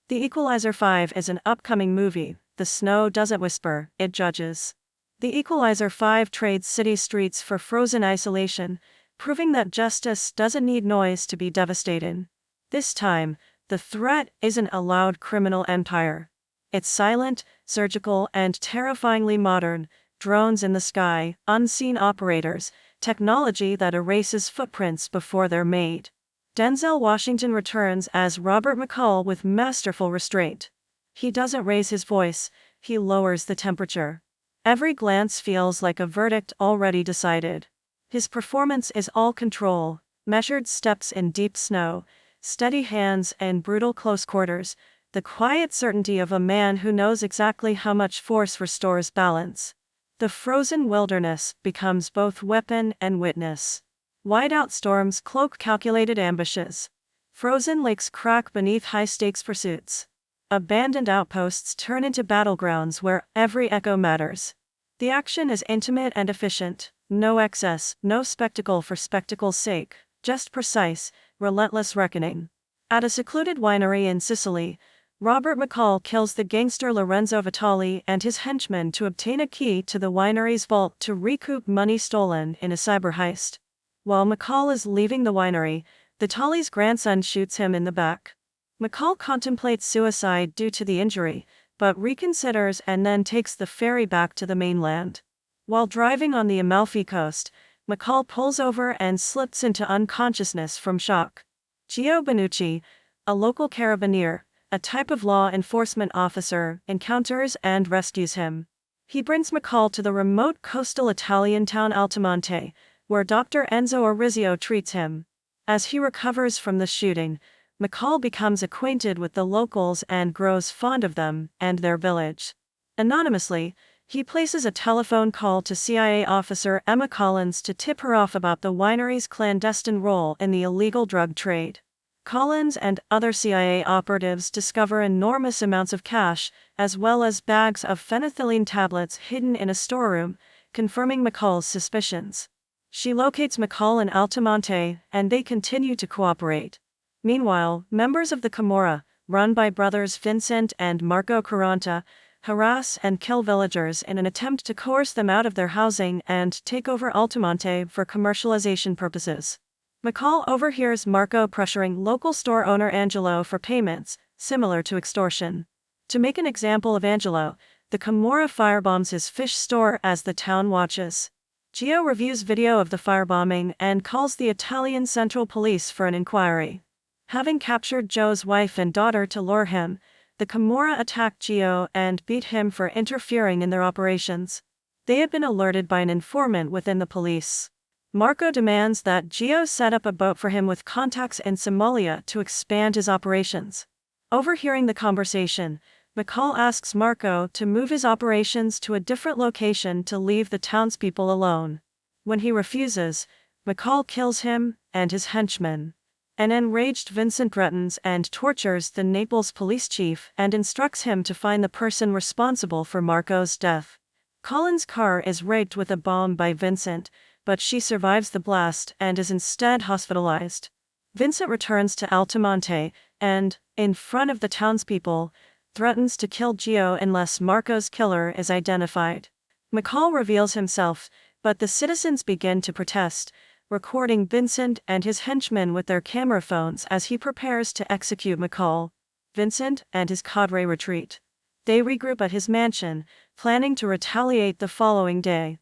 The Equalizer 5 is an upcoming movie. The snow doesn't whisper, it judges. The Equalizer 5 trades city streets for frozen isolation, proving that justice doesn't need noise to be devastating. This time, the threat isn't a loud criminal empire. It's silent, surgical, and terrifyingly modern. Drones in the sky, unseen operators, technology that erases footprints before they're made. Denzel Washington returns as Robert McCall with masterful restraint. He doesn't raise his voice, he lowers the temperature. Every glance feels like a verdict already decided. His performance is all control, measured steps in deep snow, steady hands and brutal close quarters, the quiet certainty of a man who knows exactly how much force restores balance. The frozen wilderness becomes both weapon and witness. Whiteout storms cloak calculated ambushes. Frozen lakes crack beneath high-stakes pursuits. Abandoned outposts turn into battlegrounds where every echo matters. The action is intimate and efficient. No excess, no spectacle for spectacle's sake, just precise, relentless reckoning. At a secluded winery in Sicily, Robert McCall kills the gangster Lorenzo Vitali and his henchmen to obtain a key to the winery's vault to recoup money stolen in a cyber heist. While McCall is leaving the winery, Vitali's grandson shoots him in the back. McCall contemplates suicide due to the injury, but reconsiders and then takes the ferry back to the mainland. While driving on the Amalfi Coast, McCall pulls over and slips into unconsciousness from shock. Gio Benucci, a local carabinier, a type of law enforcement officer, encounters and rescues him. He brings McCall to the remote coastal Italian town Altamonte, where Dr. Enzo Orizio treats him. As he recovers from the shooting, McCall becomes acquainted with the locals and grows fond of them and their village. Anonymously, he places a telephone call to CIA officer Emma Collins to tip her off about the winery's clandestine role in the illegal drug trade. Collins and other CIA operatives discover enormous amounts of cash, as well as bags of phenethylene tablets hidden in a storeroom, confirming McCall's suspicions. She locates McCall in Altamonte, and they continue to cooperate. Meanwhile, members of the Camorra, run by brothers Vincent and Marco Caranta, harass and kill villagers in an attempt to coerce them out of their housing and take over Altamonte for commercialization purposes. McCall overhears Marco pressuring local store owner Angelo for payments, similar to extortion. To make an example of Angelo, the Camorra firebombs his fish store as the town watches. Gio reviews video of the firebombing and calls the Italian Central Police for an inquiry. Having captured Joe's wife and daughter to lure him, the Camorra attacked Gio and beat him for interfering in their operations. They had been alerted by an informant within the police. Marco demands that Gio set up a boat for him with contacts in Somalia to expand his operations. Overhearing the conversation, McCall asks Marco to move his operations to a different location to leave the townspeople alone. When he refuses, McCall kills him and his henchmen. An enraged Vincent threatens and tortures the Naples police chief and instructs him to find the person responsible for Marco's death. Collins' car is raked with a bomb by Vincent, but she survives the blast and is instead hospitalized. Vincent returns to Altamonte and, in front of the townspeople, threatens to kill Gio unless Marco's killer is identified. McCall reveals himself, but the citizens begin to protest, recording Vincent and his henchmen with their camera phones as he prepares to execute McCall. Vincent and his cadre retreat. They regroup at his mansion, planning to retaliate the following day.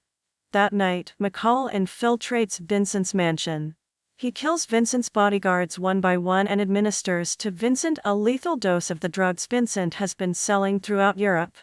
That night, McCall infiltrates Vincent's mansion. He kills Vincent's bodyguards one by one and administers to Vincent a lethal dose of the drugs Vincent has been selling throughout Europe.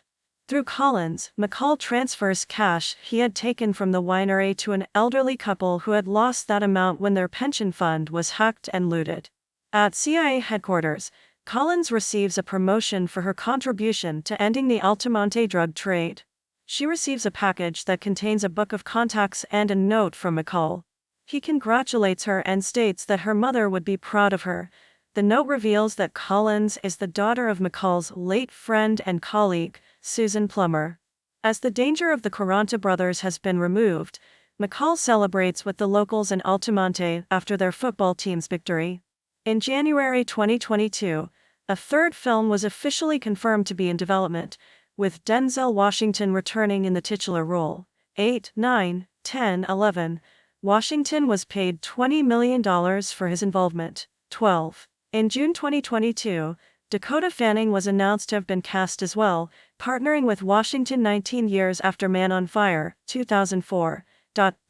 Through Collins, McCall transfers cash he had taken from the winery to an elderly couple who had lost that amount when their pension fund was hacked and looted. At CIA headquarters, Collins receives a promotion for her contribution to ending the Altamonte drug trade. She receives a package that contains a book of contacts and a note from McCall. He congratulates her and states that her mother would be proud of her. The note reveals that Collins is the daughter of McCall's late friend and colleague, Susan Plummer. As the danger of the Caranta brothers has been removed, McCall celebrates with the locals in Altamonte after their football team's victory. In January 2022, A third film was officially confirmed to be in development, with Denzel Washington returning in the titular role. 8, 9, 10, 11. Washington was paid $20 million for his involvement. 12. In June 2022, Dakota Fanning was announced to have been cast as well, partnering with Washington 19 years after Man on Fire, 2004.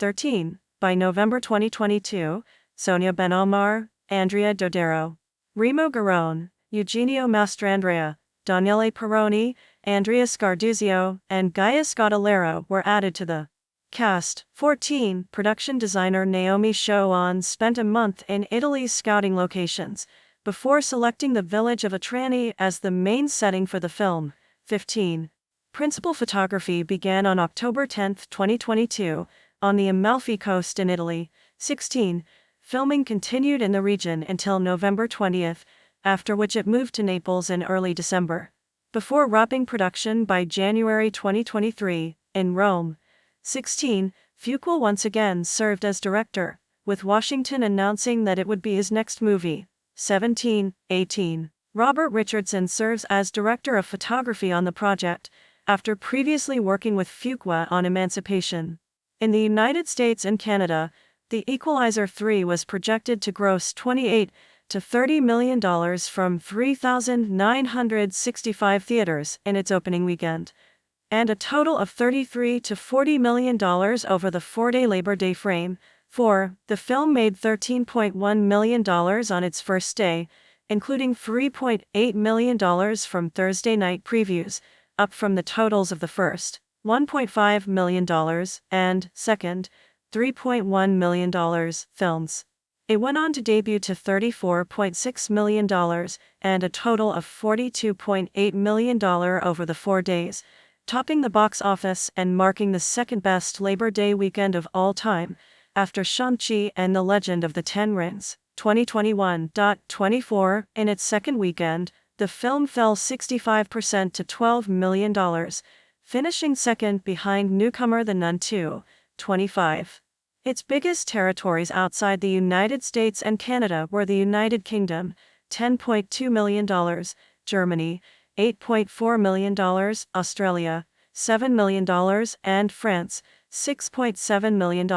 13. By November 2022, Sonia Benalmar, Andrea Dodero, Remo Garone, Eugenio Mastrandrea, Daniele Peroni, Andrea Scarduzio, and Gaia Scodalero were added to the cast. 14. Production designer Naomi Shoan spent a month in Italy's scouting locations, before selecting the village of Atrani as the main setting for the film. 15. Principal photography began on October 10, 2022, on the Amalfi Coast in Italy. 16. Filming continued in the region until November 20th, after which it moved to Naples in early December, before wrapping production by January 2023, in Rome. 16. Fuqua once again served as director, with Washington announcing that it would be his next movie. 17. 18. Robert Richardson serves as director of photography on the project, after previously working with Fuqua on Emancipation. In the United States and Canada, The Equalizer 3 was projected to gross $28 to $30 million from 3,965 theaters in its opening weekend, and a total of $33 to $40 million over the 4-day Labor Day frame. 4. The film made $13.1 million on its first day, including $3.8 million from Thursday night previews, up from the totals of the first, $1.5 million, and second, $3.1 million films. It went on to debut to $34.6 million and a total of $42.8 million over the 4 days, topping the box office and marking the second-best Labor Day weekend of all time, after Shang-Chi and the Legend of the Ten Rings. 2021.24. In its second weekend, the film fell 65% to $12 million, finishing second behind newcomer The Nun 2. 25. Its biggest territories outside the United States and Canada were the United Kingdom, $10.2 million, Germany, $8.4 million, Australia, $7 million, and France, $6.7 million.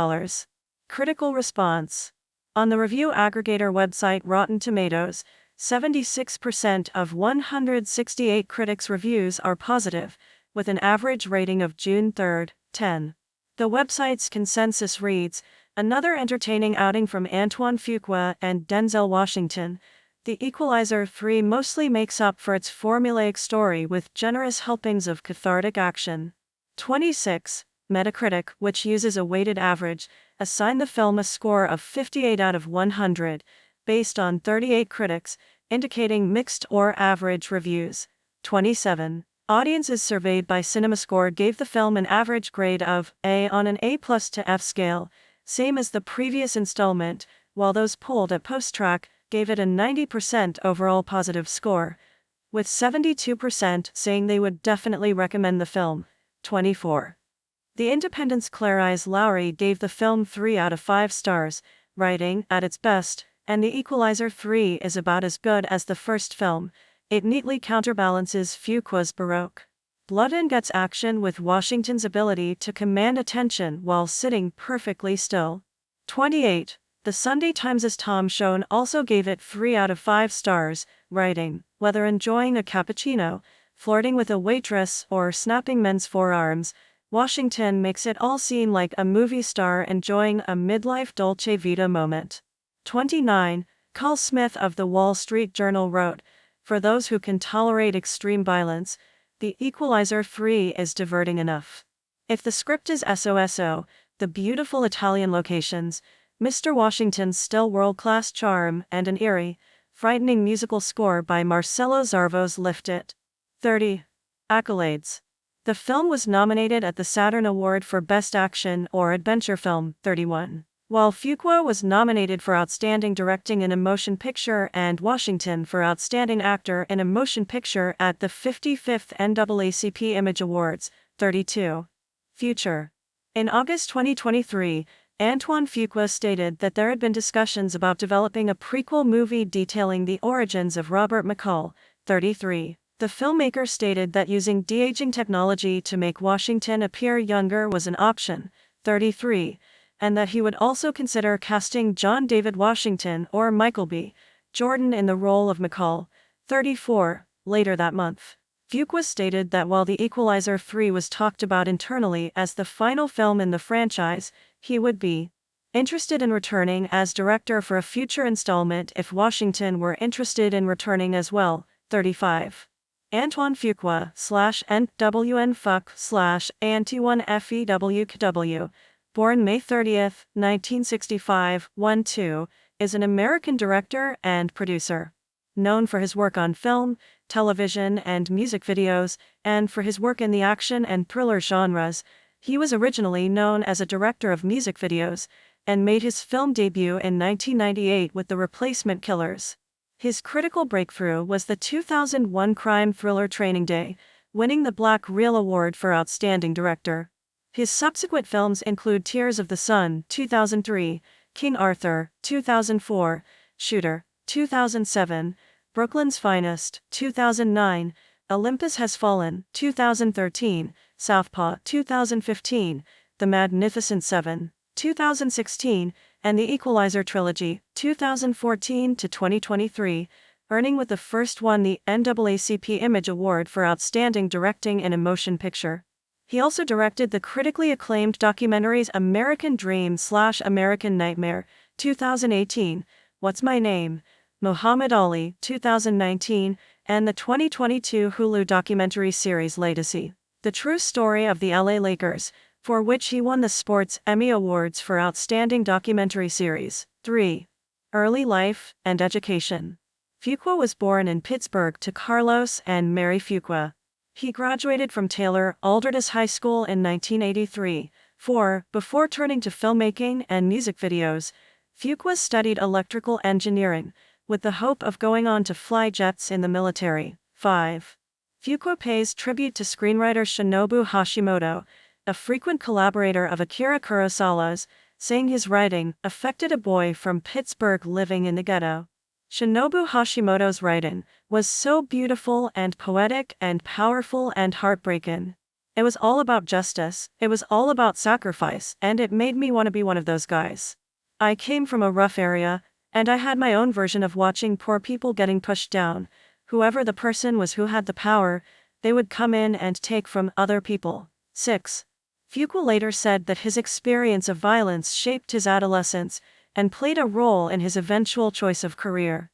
Critical response. On the review aggregator website Rotten Tomatoes, 76% of 168 critics' reviews are positive, with an average rating of June 3, 10. The website's consensus reads, "Another entertaining outing from Antoine Fuqua and Denzel Washington. The Equalizer 3 mostly makes up for its formulaic story with generous helpings of cathartic action." 26. Metacritic, which uses a weighted average, assigned the film a score of 58 out of 100, based on 38 critics, indicating mixed or average reviews. 27. Audiences surveyed by CinemaScore gave the film an average grade of A on an A+ to F scale, same as the previous installment, while those polled at PostTrack gave it a 90% overall positive score, with 72% saying they would definitely recommend the film. 24. The Independent's Clarice Lowry gave the film 3 out of 5 stars, writing, "At its best, and The Equalizer 3 is about as good as the first film. It neatly counterbalances Fuqua's baroque blood and guts action with Washington's ability to command attention while sitting perfectly still." 28. The Sunday Times' Tom Schoen also gave it 3 out of 5 stars, writing, "Whether enjoying a cappuccino, flirting with a waitress, or snapping men's forearms, Washington makes it all seem like a movie star enjoying a midlife Dolce Vita moment." 29. Carl Smith of the Wall Street Journal wrote, "For those who can tolerate extreme violence, The Equalizer 3 is diverting enough. If the script is SOSO, the beautiful Italian locations, Mr. Washington's still world-class charm, and an eerie, frightening musical score by Marcello Zarvos lift it." 30. Accolades. The film was nominated at the Saturn Award for Best Action or Adventure Film. 31. While Fuqua was nominated for Outstanding Directing in a Motion Picture and Washington for Outstanding Actor in a Motion Picture at the 55th NAACP Image Awards. 32. Future. In August 2023, Antoine Fuqua stated that there had been discussions about developing a prequel movie detailing the origins of Robert McCall, 33. The filmmaker stated that using de-aging technology to make Washington appear younger was an option. 33. And that he would also consider casting John David Washington or Michael B. Jordan in the role of McCall. 34. Later that month, Fuqua stated that while The Equalizer 3 was talked about internally as the final film in the franchise, he would be interested in returning as director for a future installment if Washington were interested in returning as well. 35. Antoine Fuqua /NWN Fuq /Antoine FEWKW, born May 30, 1965, 1-2, is an American director and producer. Known for his work on film, television, and music videos, and for his work in the action and thriller genres, he was originally known as a director of music videos, and made his film debut in 1998 with The Replacement Killers. His critical breakthrough was the 2001 crime thriller Training Day, winning the Black Reel Award for Outstanding Director. His subsequent films include Tears of the Sun, 2003, King Arthur, 2004, Shooter, 2007, Brooklyn's Finest, 2009, Olympus Has Fallen, 2013, Southpaw, 2015, The Magnificent Seven, 2016, and The Equalizer Trilogy, 2014 to 2023, earning with the first one the NAACP Image Award for Outstanding Directing in a Motion Picture. He also directed the critically acclaimed documentaries American Dream / American Nightmare, 2018, What's My Name?, Muhammad Ali, 2019, and the 2022 Hulu documentary series Legacy, the true story of the LA Lakers, for which he won the Sports Emmy Awards for Outstanding Documentary Series. 3. Early life and education. Fuqua was born in Pittsburgh to Carlos and Mary Fuqua. He graduated from Taylor Aldredus High School in 1983. 4. Before turning to filmmaking and music videos, Fuqua studied electrical engineering, with the hope of going on to fly jets in the military. 5. Fuqua pays tribute to screenwriter Shinobu Hashimoto, a frequent collaborator of Akira Kurosawa's, saying his writing affected a boy from Pittsburgh living in the ghetto. Shinobu Hashimoto's writing was so beautiful and poetic and powerful and heartbreaking. It was all about justice, it was all about sacrifice, and it made me want to be one of those guys. I came from a rough area, and I had my own version of watching poor people getting pushed down. Whoever the person was who had the power, they would come in and take from other people. 6. Fuqua later said that his experience of violence shaped his adolescence and played a role in his eventual choice of career.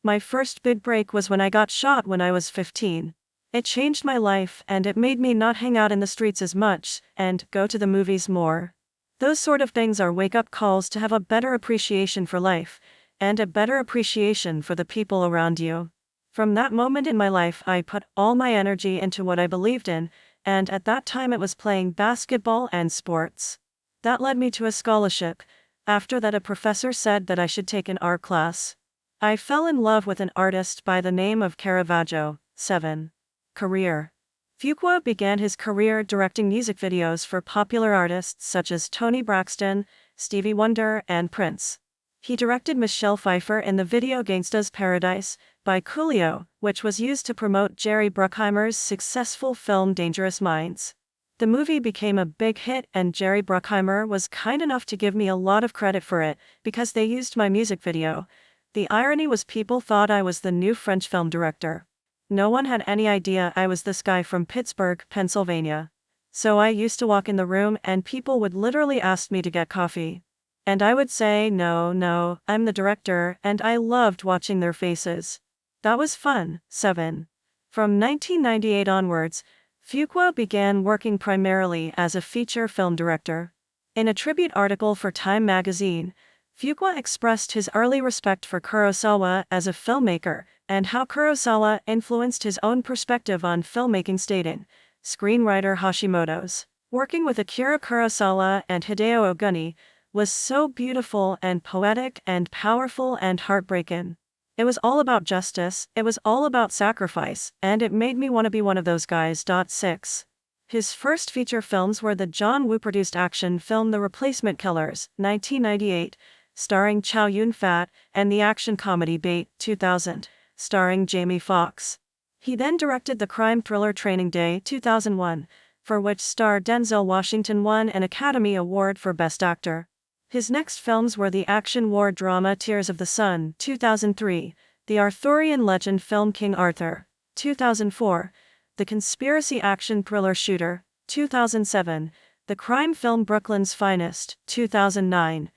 My first big break was when I got shot when I was 15. It changed my life and it made me not hang out in the streets as much and go to the movies more. Those sort of things are wake-up calls to have a better appreciation for life and a better appreciation for the people around you. From that moment in my life, I put all my energy into what I believed in, and at that time it was playing basketball and sports. That led me to a scholarship. After that, a professor said that I should take an art class. I fell in love with an artist by the name of Caravaggio. 7. Career. Fuqua began his career directing music videos for popular artists such as Toni Braxton, Stevie Wonder, and Prince. He directed Michelle Pfeiffer in the video Gangsta's Paradise by Coolio, which was used to promote Jerry Bruckheimer's successful film Dangerous Minds. The movie became a big hit, and Jerry Bruckheimer was kind enough to give me a lot of credit for it, because they used my music video. The irony was people thought I was the new French film director. No one had any idea I was this guy from Pittsburgh, Pennsylvania. So I used to walk in the room and people would literally ask me to get coffee. And I would say, no, I'm the director, and I loved watching their faces. That was fun. 7. From 1998 onwards, Fuqua began working primarily as a feature film director. In a tribute article for Time magazine, Fuqua expressed his early respect for Kurosawa as a filmmaker, and how Kurosawa influenced his own perspective on filmmaking, stating, "Screenwriter Hashimoto's working with Akira Kurosawa and Hideo Oguni was so beautiful and poetic and powerful and heartbreaking. It was all about justice, it was all about sacrifice, and it made me want to be one of those guys." 6. His first feature films were the John Woo-produced action film The Replacement Killers, 1998, starring Chow Yun-fat, and the action comedy Bait, 2000, starring Jamie Foxx. He then directed the crime thriller Training Day 2001, for which star Denzel Washington won an Academy Award for Best Actor. His next films were the action war drama Tears of the Sun 2003, the Arthurian legend film King Arthur 2004, the conspiracy action thriller Shooter 2007, the crime film Brooklyn's Finest 2009,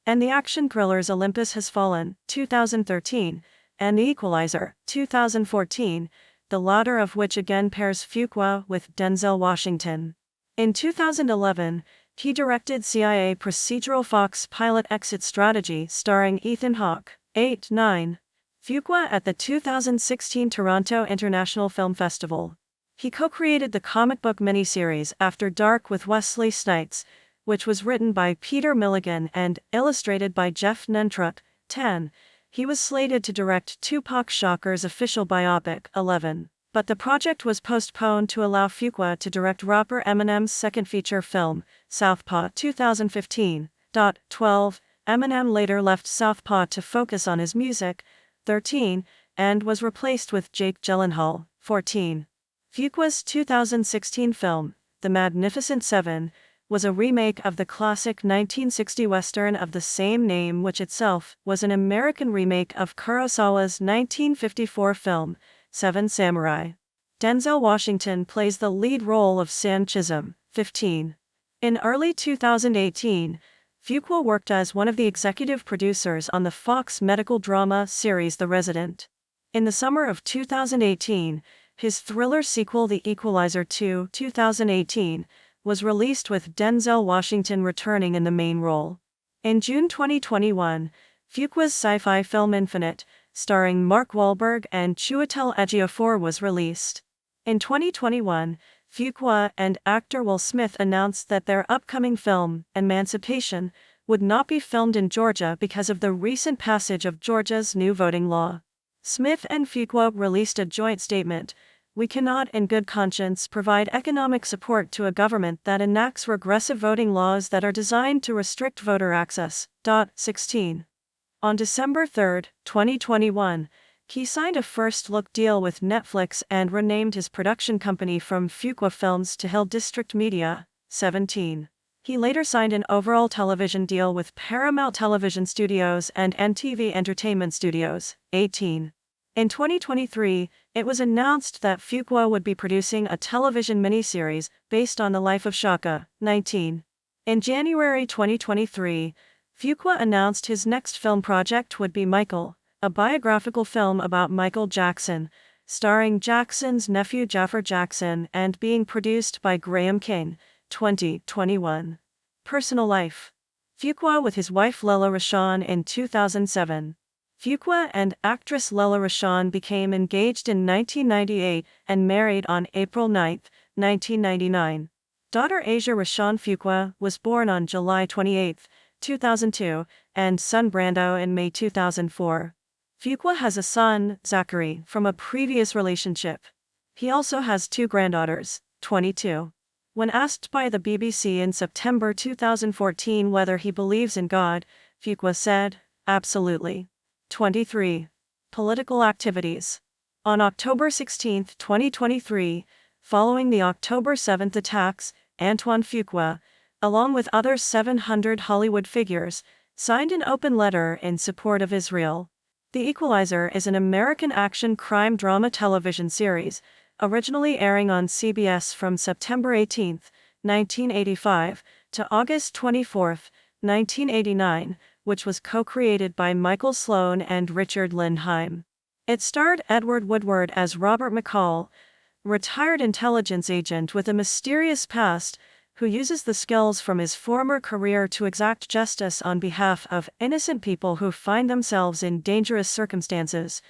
and the action thrillers Olympus Has Fallen 2013, and The Equalizer 2014, the latter of which again pairs Fuqua with Denzel Washington. In 2011, he directed CIA procedural Fox pilot Exit Strategy starring Ethan Hawke, 8-9, Fuqua at the 2016 Toronto International Film Festival. He co-created the comic book miniseries After Dark with Wesley Snipes, which was written by Peter Milligan and illustrated by Jeff Nentrut, 10. He was slated to direct Tupac Shakur's official biopic, 11. But the project was postponed to allow Fuqua to direct rapper Eminem's second feature film, Southpaw 2015. 12. Eminem later left Southpaw to focus on his music, 13, and was replaced with Jake Gyllenhaal, 14. Fuqua's 2016 film, The Magnificent Seven, was a remake of the classic 1960 Western of the same name, which itself was an American remake of Kurosawa's 1954 film, Seven Samurai. Denzel Washington plays the lead role of Sam Chisholm, 15. In early 2018, Fuqua worked as one of the executive producers on the Fox medical drama series The Resident. In the summer of 2018, his thriller sequel The Equalizer 2, 2018, was released with Denzel Washington returning in the main role. In June 2021, Fuqua's sci-fi film Infinite, starring Mark Wahlberg and Chiwetel Ejiofor, was released. In 2021, Fuqua and actor Will Smith announced that their upcoming film, Emancipation, would not be filmed in Georgia because of the recent passage of Georgia's new voting law. Smith and Fuqua released a joint statement: "We cannot in good conscience provide economic support to a government that enacts regressive voting laws that are designed to restrict voter access." 16. On December 3, 2021, he signed a first-look deal with Netflix and renamed his production company from Fuqua Films to Hill District Media. 17. He later signed an overall television deal with Paramount Television Studios and NTV Entertainment Studios. 18. In 2023, it was announced that Fuqua would be producing a television miniseries based on the life of Shaka. 19. In January 2023, Fuqua announced his next film project would be Michael, a biographical film about Michael Jackson, starring Jackson's nephew Jaffer Jackson and being produced by Graham King. 2021. Personal life. Fuqua with his wife Lela Rashawn in 2007. Fuqua and actress Lela Rashawn became engaged in 1998 and married on April 9, 1999. Daughter Asia Rashawn Fuqua was born on July 28, 2002, and son Brando in May 2004. Fuqua has a son, Zachary, from a previous relationship. He also has two granddaughters, 22. When asked by the BBC in September 2014 whether he believes in God, Fuqua said, "Absolutely." 23. Political activities. On October 16, 2023, following the October 7 attacks, Antoine Fuqua, along with other 700 Hollywood figures, signed an open letter in support of Israel. The Equalizer is an American action crime drama television series, originally airing on CBS from September 18, 1985, to August 24, 1989, which was co-created by Michael Sloan and Richard Lindheim. It starred Edward Woodward as Robert McCall, retired intelligence agent with a mysterious past, who uses the skills from his former career to exact justice on behalf of innocent people who find themselves in dangerous circumstances,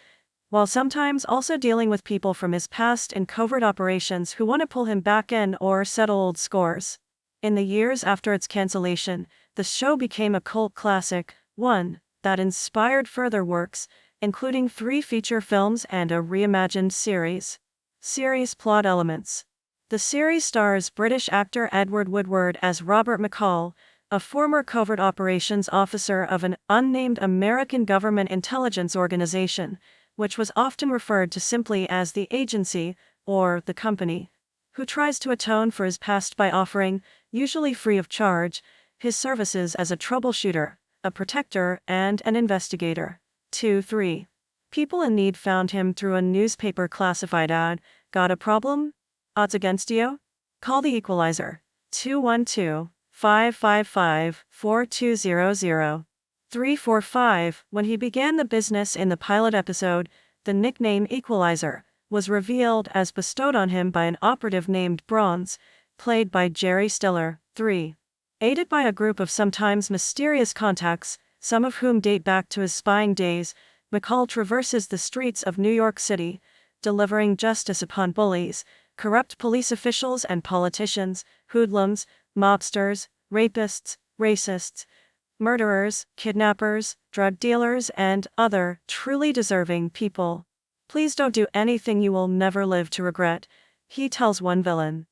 while sometimes also dealing with people from his past in covert operations who want to pull him back in or settle old scores. In the years after its cancellation, the show became a cult classic, one that inspired further works, including 3 feature films and a reimagined series. Series plot elements. The series stars British actor Edward Woodward as Robert McCall, a former covert operations officer of an unnamed American government intelligence organization, which was often referred to simply as the agency, or the company, who tries to atone for his past by offering, usually free of charge, his services as a troubleshooter, a protector, and an investigator. 2-3. People in need found him through a newspaper classified ad. Got a problem? Odds against you? Call the Equalizer. 212-555-4200. 345. When he began the business in the pilot episode, the nickname Equalizer was revealed as bestowed on him by an operative named Bronze, played by Jerry Stiller. 3. Aided by a group of sometimes mysterious contacts, some of whom date back to his spying days, McCall traverses the streets of New York City, delivering justice upon bullies, corrupt police officials and politicians, hoodlums, mobsters, rapists, racists, murderers, kidnappers, drug dealers, and other truly deserving people. Please don't do anything you will never live to regret, he tells one villain.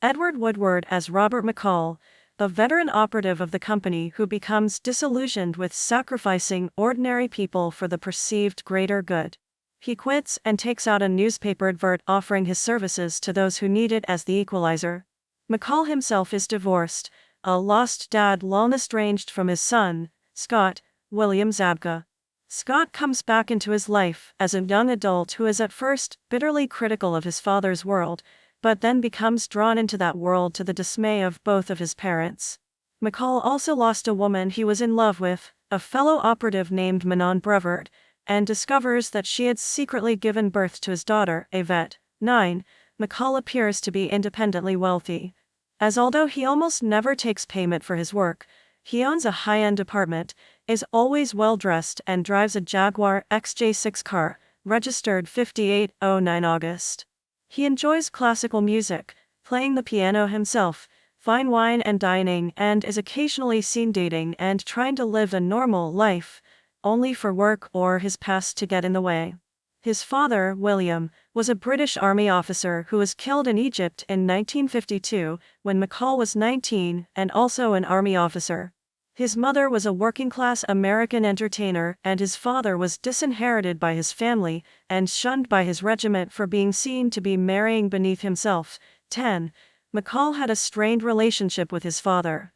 Edward Woodward as Robert McCall, a veteran operative of the company who becomes disillusioned with sacrificing ordinary people for the perceived greater good. He quits and takes out a newspaper advert offering his services to those who need it as the Equalizer. McCall himself is divorced, a lost dad long estranged from his son, Scott, William Zabka. Scott comes back into his life as a young adult who is at first bitterly critical of his father's world, but then becomes drawn into that world to the dismay of both of his parents. McCall also lost a woman he was in love with, a fellow operative named Manon Brevard, and discovers that she had secretly given birth to his daughter, Yvette. 9. McCall appears to be independently wealthy, as although he almost never takes payment for his work, he owns a high-end apartment, is always well-dressed and drives a Jaguar XJ6 car, registered 5809 August. He enjoys classical music, playing the piano himself, fine wine and dining, and is occasionally seen dating and trying to live a normal life, only for work or his past to get in the way. His father, William, was a British Army officer who was killed in Egypt in 1952 when McCall was 19 and also an Army officer. His mother was a working-class American entertainer and his father was disinherited by his family and shunned by his regiment for being seen to be marrying beneath himself. 10. McCall had a strained relationship with his father,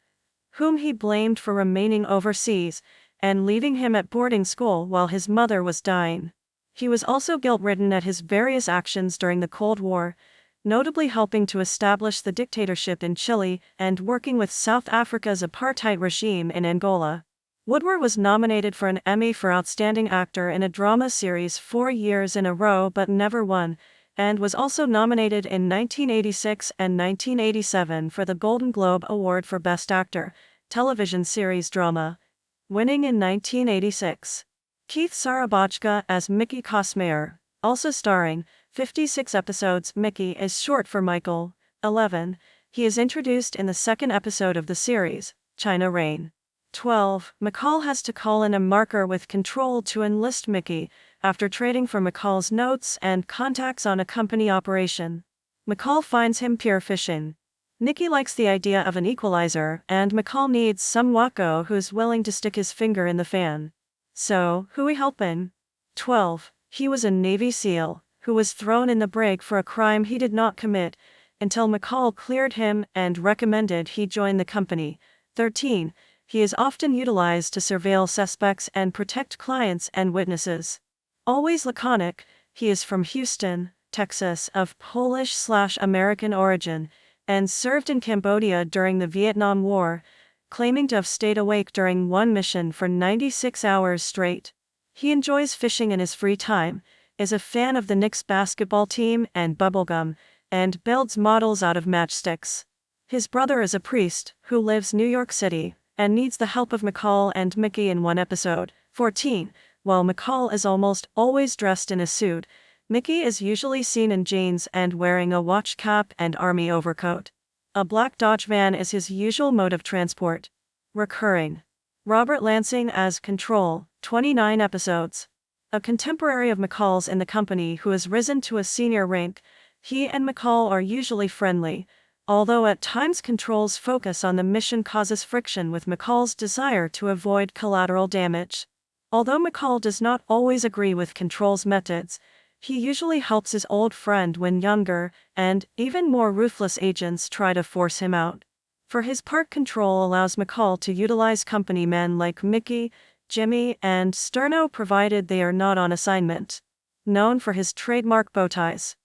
whom he blamed for remaining overseas and leaving him at boarding school while his mother was dying. He was also guilt-ridden at his various actions during the Cold War, notably helping to establish the dictatorship in Chile and working with South Africa's apartheid regime in Angola. Woodward was nominated for an Emmy for Outstanding Actor in a Drama Series 4 years in a row but never won, and was also nominated in 1986 and 1987 for the Golden Globe Award for Best Actor, Television Series Drama, winning in 1986. Keith Sarabachka as Mickey Kosmayer, also starring, 56 episodes. Mickey is short for Michael. 11. He is introduced in the second episode of the series, China Rain. 12. McCall has to call in a marker with control to enlist Mickey, after trading for McCall's notes and contacts on a company operation. McCall finds him pure fishing. Nicky likes the idea of an equalizer, and McCall needs some wacko who's willing to stick his finger in the fan. So, who we helpin'? 12. He was a Navy SEAL, who was thrown in the brig for a crime he did not commit, until McCall cleared him and recommended he join the company. 13. He is often utilized to surveil suspects and protect clients and witnesses. Always laconic, he is from Houston, Texas, of Polish/American origin, and served in Cambodia during the Vietnam War, claiming to have stayed awake during one mission for 96 hours straight. He enjoys fishing in his free time, is a fan of the Knicks basketball team and bubblegum, and builds models out of matchsticks. His brother is a priest, who lives New York City, and needs the help of McCall and Mickey in one episode. 14. While McCall is almost always dressed in a suit, Mickey is usually seen in jeans and wearing a watch cap and army overcoat. A black Dodge van is his usual mode of transport. Recurring. Robert Lansing as Control, 29 episodes. A contemporary of McCall's in the company who has risen to a senior rank, he and McCall are usually friendly, although at times Control's focus on the mission causes friction with McCall's desire to avoid collateral damage. Although McCall does not always agree with Control's methods, he usually helps his old friend when younger, and even more ruthless agents try to force him out. For his part, Control allows McCall to utilize company men like Mickey, Jimmy, and Sterno provided they are not on assignment. Known for his trademark bow ties.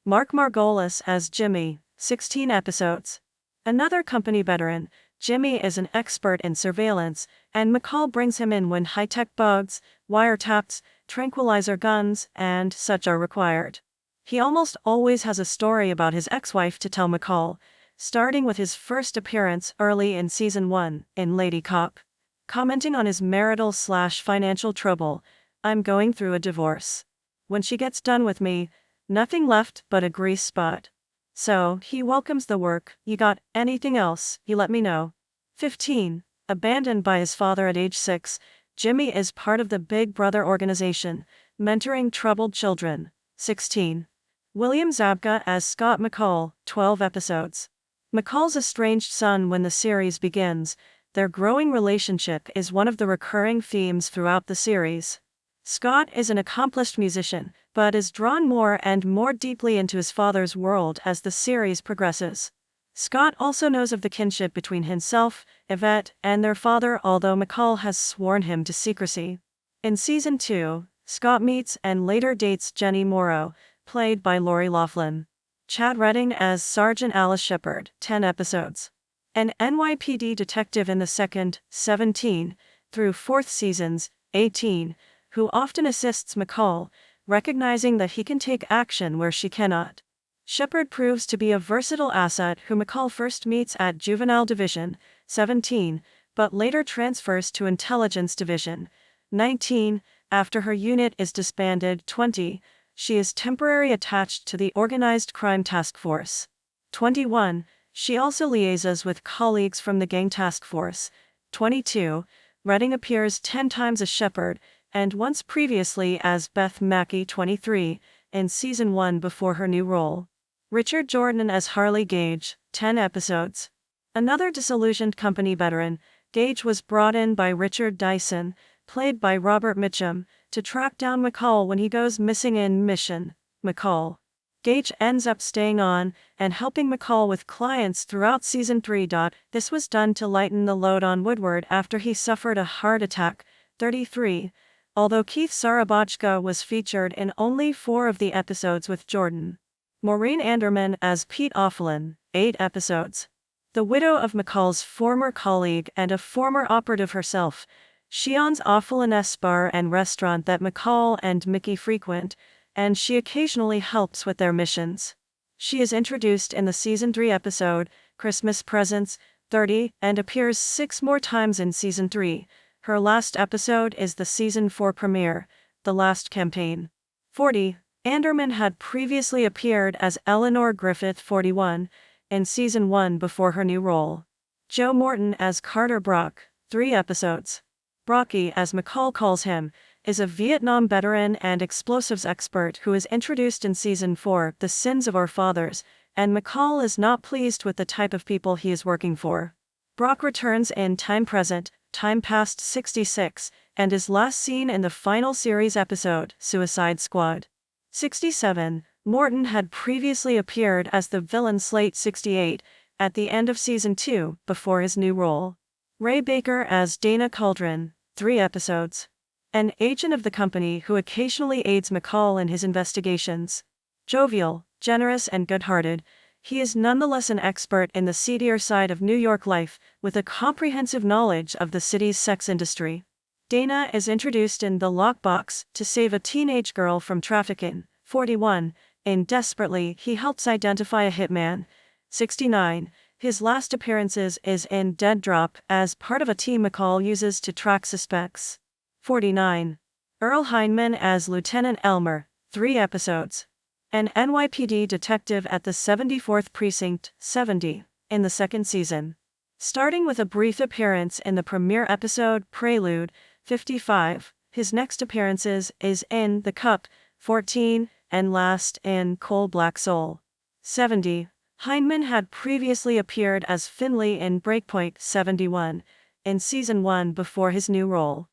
Mark Margolis as Jimmy, 16 episodes. Another company veteran, Jimmy is an expert in surveillance, and McCall brings him in when high-tech bugs, wiretaps, tranquilizer guns, and such are required. He almost always has a story about his ex-wife to tell McCall, starting with his first appearance early in Season 1, in Lady Cop. Commenting on his marital/financial trouble, "I'm going through a divorce. When she gets done with me, nothing left but a grease spot. So, he welcomes the work. You got anything else, you let me know." 15. Abandoned by his father at age 6, Jimmy is part of the Big Brother organization, mentoring troubled children. 16. William Zabka as Scott McCall, 12 episodes. McCall's estranged son when the series begins. Their growing relationship is one of the recurring themes throughout the series. Scott is an accomplished musician, but is drawn more and more deeply into his father's world as the series progresses. Scott also knows of the kinship between himself, Yvette, and their father, although McCall has sworn him to secrecy. In Season 2, Scott meets and later dates Jenny Morrow, played by Lori Loughlin. Chad Redding as Sergeant Alice Shepard, 10 episodes. An NYPD detective in the second, 17, through fourth seasons, 18, who often assists McCall, recognizing that he can take action where she cannot. Shepard proves to be a versatile asset who McCall first meets at Juvenile Division, 17, but later transfers to Intelligence Division, 19, after her unit is disbanded. 20, she is temporarily attached to the Organized Crime Task Force. 21, she also liaises with colleagues from the Gang Task Force. 22, Redding appears 10 times as Shepard, and once previously as Beth Mackey. 23, in Season 1 before her new role. Richard Jordan as Harley Gage, 10 episodes. Another disillusioned company veteran, Gage was brought in by Richard Dyson, played by Robert McCall, to track down McCall when he goes missing in Mission McCall. Gage ends up staying on and helping McCall with clients throughout Season 3. This was done to lighten the load on Woodward after he suffered a heart attack. 33. Although Keith Sarabachka was featured in only 4 of the episodes with Jordan. Maureen Anderman as Pete O'Flynn, 8 episodes. The widow of McCall's former colleague and a former operative herself, she owns O'Flynn's bar and restaurant that McCall and Mickey frequent, and she occasionally helps with their missions. She is introduced in the Season 3 episode, Christmas Presents, 30, and appears 6 more times in Season 3. Her last episode is the Season 4 premiere, The Last Campaign. 40. Anderman had previously appeared as Eleanor Griffith. 41, in Season 1 before her new role. Joe Morton as Carter Brock, 3 episodes. Brocky, as McCall calls him, is a Vietnam veteran and explosives expert who is introduced in Season 4, The Sins of Our Fathers, and McCall is not pleased with the type of people he is working for. Brock returns in Time Present, Time Past 66, and is last seen in the final series episode, Suicide Squad. 67. Morton had previously appeared as the villain Slate 68, at the end of Season 2, before his new role. Ray Baker as Dana Cauldron, 3 episodes. An agent of the company who occasionally aids McCall in his investigations. Jovial, generous and good-hearted, he is nonetheless an expert in the seedier side of New York life, with a comprehensive knowledge of the city's sex industry. Dana is introduced in The Lockbox to save a teenage girl from trafficking. 41. In Desperately, he helps identify a hitman. 69. His last appearances is in Dead Drop as part of a team McCall uses to track suspects. 49. Earl Hindman as Lieutenant Elmer, 3 episodes. An NYPD detective at the 74th Precinct, 70, in the 2nd season. Starting with a brief appearance in the premiere episode Prelude, 55, his next appearances is in The Cup, 14, and last in Cold Black Soul. 70. Hindman had previously appeared as Finley in Breakpoint, 71, in Season 1 before his new role.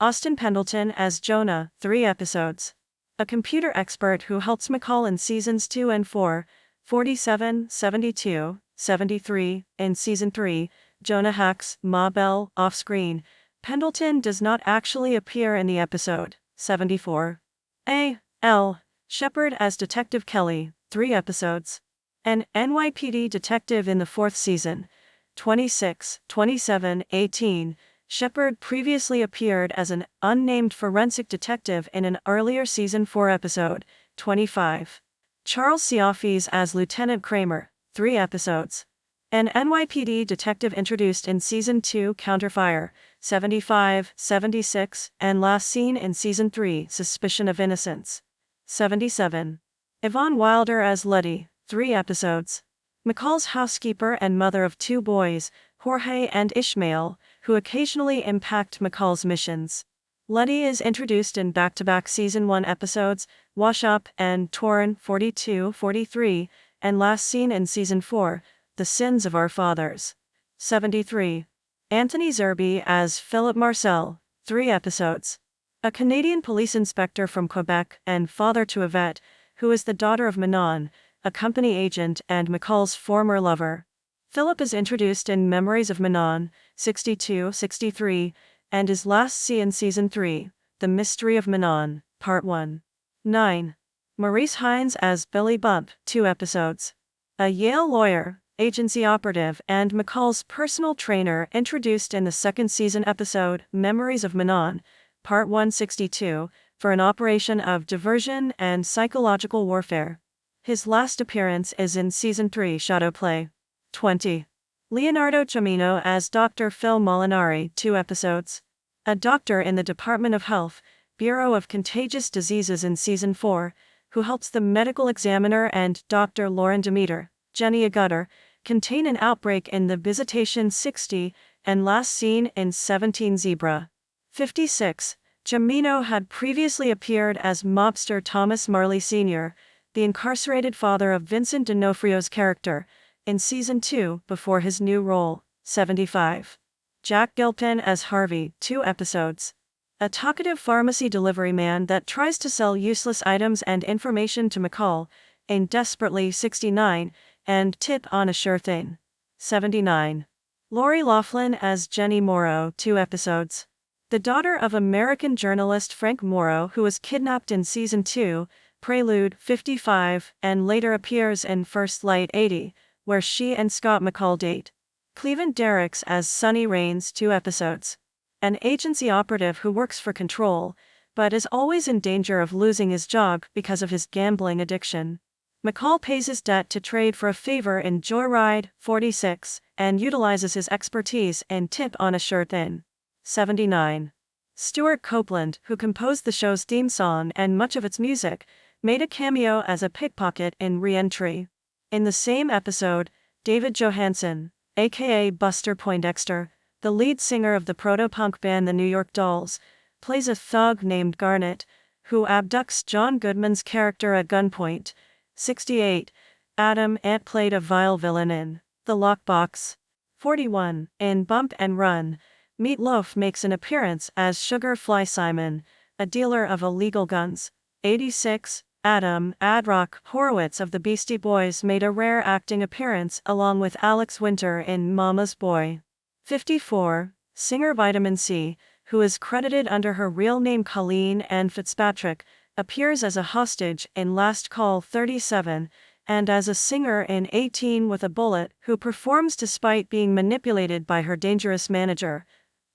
Austin Pendleton as Jonah, 3 episodes. A computer expert who helps McCall in seasons 2 and 4, 47, 72, 73. In season 3, Jonah hacks Ma Bell off-screen. Pendleton does not actually appear in the episode. 74. A.L. Shepard as Detective Kelly, 3 episodes. An NYPD detective in the 4th season. 26, 27, 18. Shepard previously appeared as an unnamed forensic detective in an earlier season 4 episode. 25. Charles Ciaffis as Lieutenant Kramer, 3 episodes. An NYPD detective introduced in season 2 Counterfire. 75, 76, and last seen in season 3 Suspicion of Innocence. 77. Yvonne Wilder as Letty, 3 episodes. McCall's housekeeper and mother of 2 boys, Jorge and Ishmael, who occasionally impact McCall's missions. Letty is introduced in back-to-back season 1 episodes, Wash Up and Torn 42, 43, and last seen in season 4, The Sins of Our Fathers. 73. Anthony Zerbe as Philip Marcel, 3 episodes. A Canadian police inspector from Quebec and father to Yvette, who is the daughter of Manon, a company agent and McCall's former lover. Philip is introduced in Memories of Manon, 62, 63, and is last seen in season 3, The Mystery of Manon, Part 1. 9. Maurice Hines as Billy Bump, 2 episodes. A Yale lawyer, agency operative, and McCall's personal trainer introduced in the 2nd season episode, Memories of Manon, Part 162, for an operation of diversion and psychological warfare. His last appearance is in season 3 Shadow Play. 20. Leonardo Cimino as Dr. Phil Molinari, 2 episodes. A doctor in the Department of Health, Bureau of Contagious Diseases in season 4, who helps the medical examiner and Dr. Lauren Demeter, Jenny Agutter, contain an outbreak in the Visitation 60, and last seen in 17 Zebra. 56. Cimino had previously appeared as mobster Thomas Marley Sr., the incarcerated father of Vincent D'Onofrio's character, in season 2 before his new role. 75. Jack Gilpin as Harvey, 2 episodes. A talkative pharmacy delivery man that tries to sell useless items and information to McCall, in Desperately 69, and Tip on a Sure Thing. 79. Lori Loughlin as Jenny Morrow, 2 episodes. The daughter of American journalist Frank Morrow, who was kidnapped in season 2, Prelude 55, and later appears in First Light 80, where she and Scott McCall date. Cleveland Derricks as Sonny Rains, 2 episodes. An agency operative who works for Control, but is always in danger of losing his job because of his gambling addiction. McCall pays his debt to trade for a favor in Joyride 46, and utilizes his expertise in Tip on a Sure Thing. 79. Stuart Copeland, who composed the show's theme song and much of its music, made a cameo as a pickpocket in Re-Entry. In the same episode, David Johansen, aka Buster Poindexter, the lead singer of the proto-punk band the New York Dolls, plays a thug named Garnet, who abducts John Goodman's character at gunpoint. 68. Adam Ant played a vile villain in The Lockbox. 41. In Bump and Run, Meat Loaf makes an appearance as Sugar Fly Simon, a dealer of illegal guns. 86. Adam Adrock Horowitz of the Beastie Boys made a rare acting appearance along with Alex Winter in Mama's Boy. 54. Singer Vitamin C, who is credited under her real name Colleen Ann Fitzpatrick, appears as a hostage in Last Call 37, and as a singer in 18 with a Bullet, who performs despite being manipulated by her dangerous manager,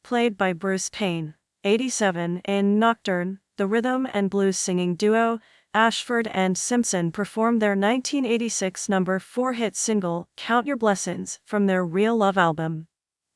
played by Bruce Payne. 87. In Nocturne, the rhythm and blues singing duo, Ashford and Simpson performed their 1986 number 4 hit single, Count Your Blessings, from their Real Love album.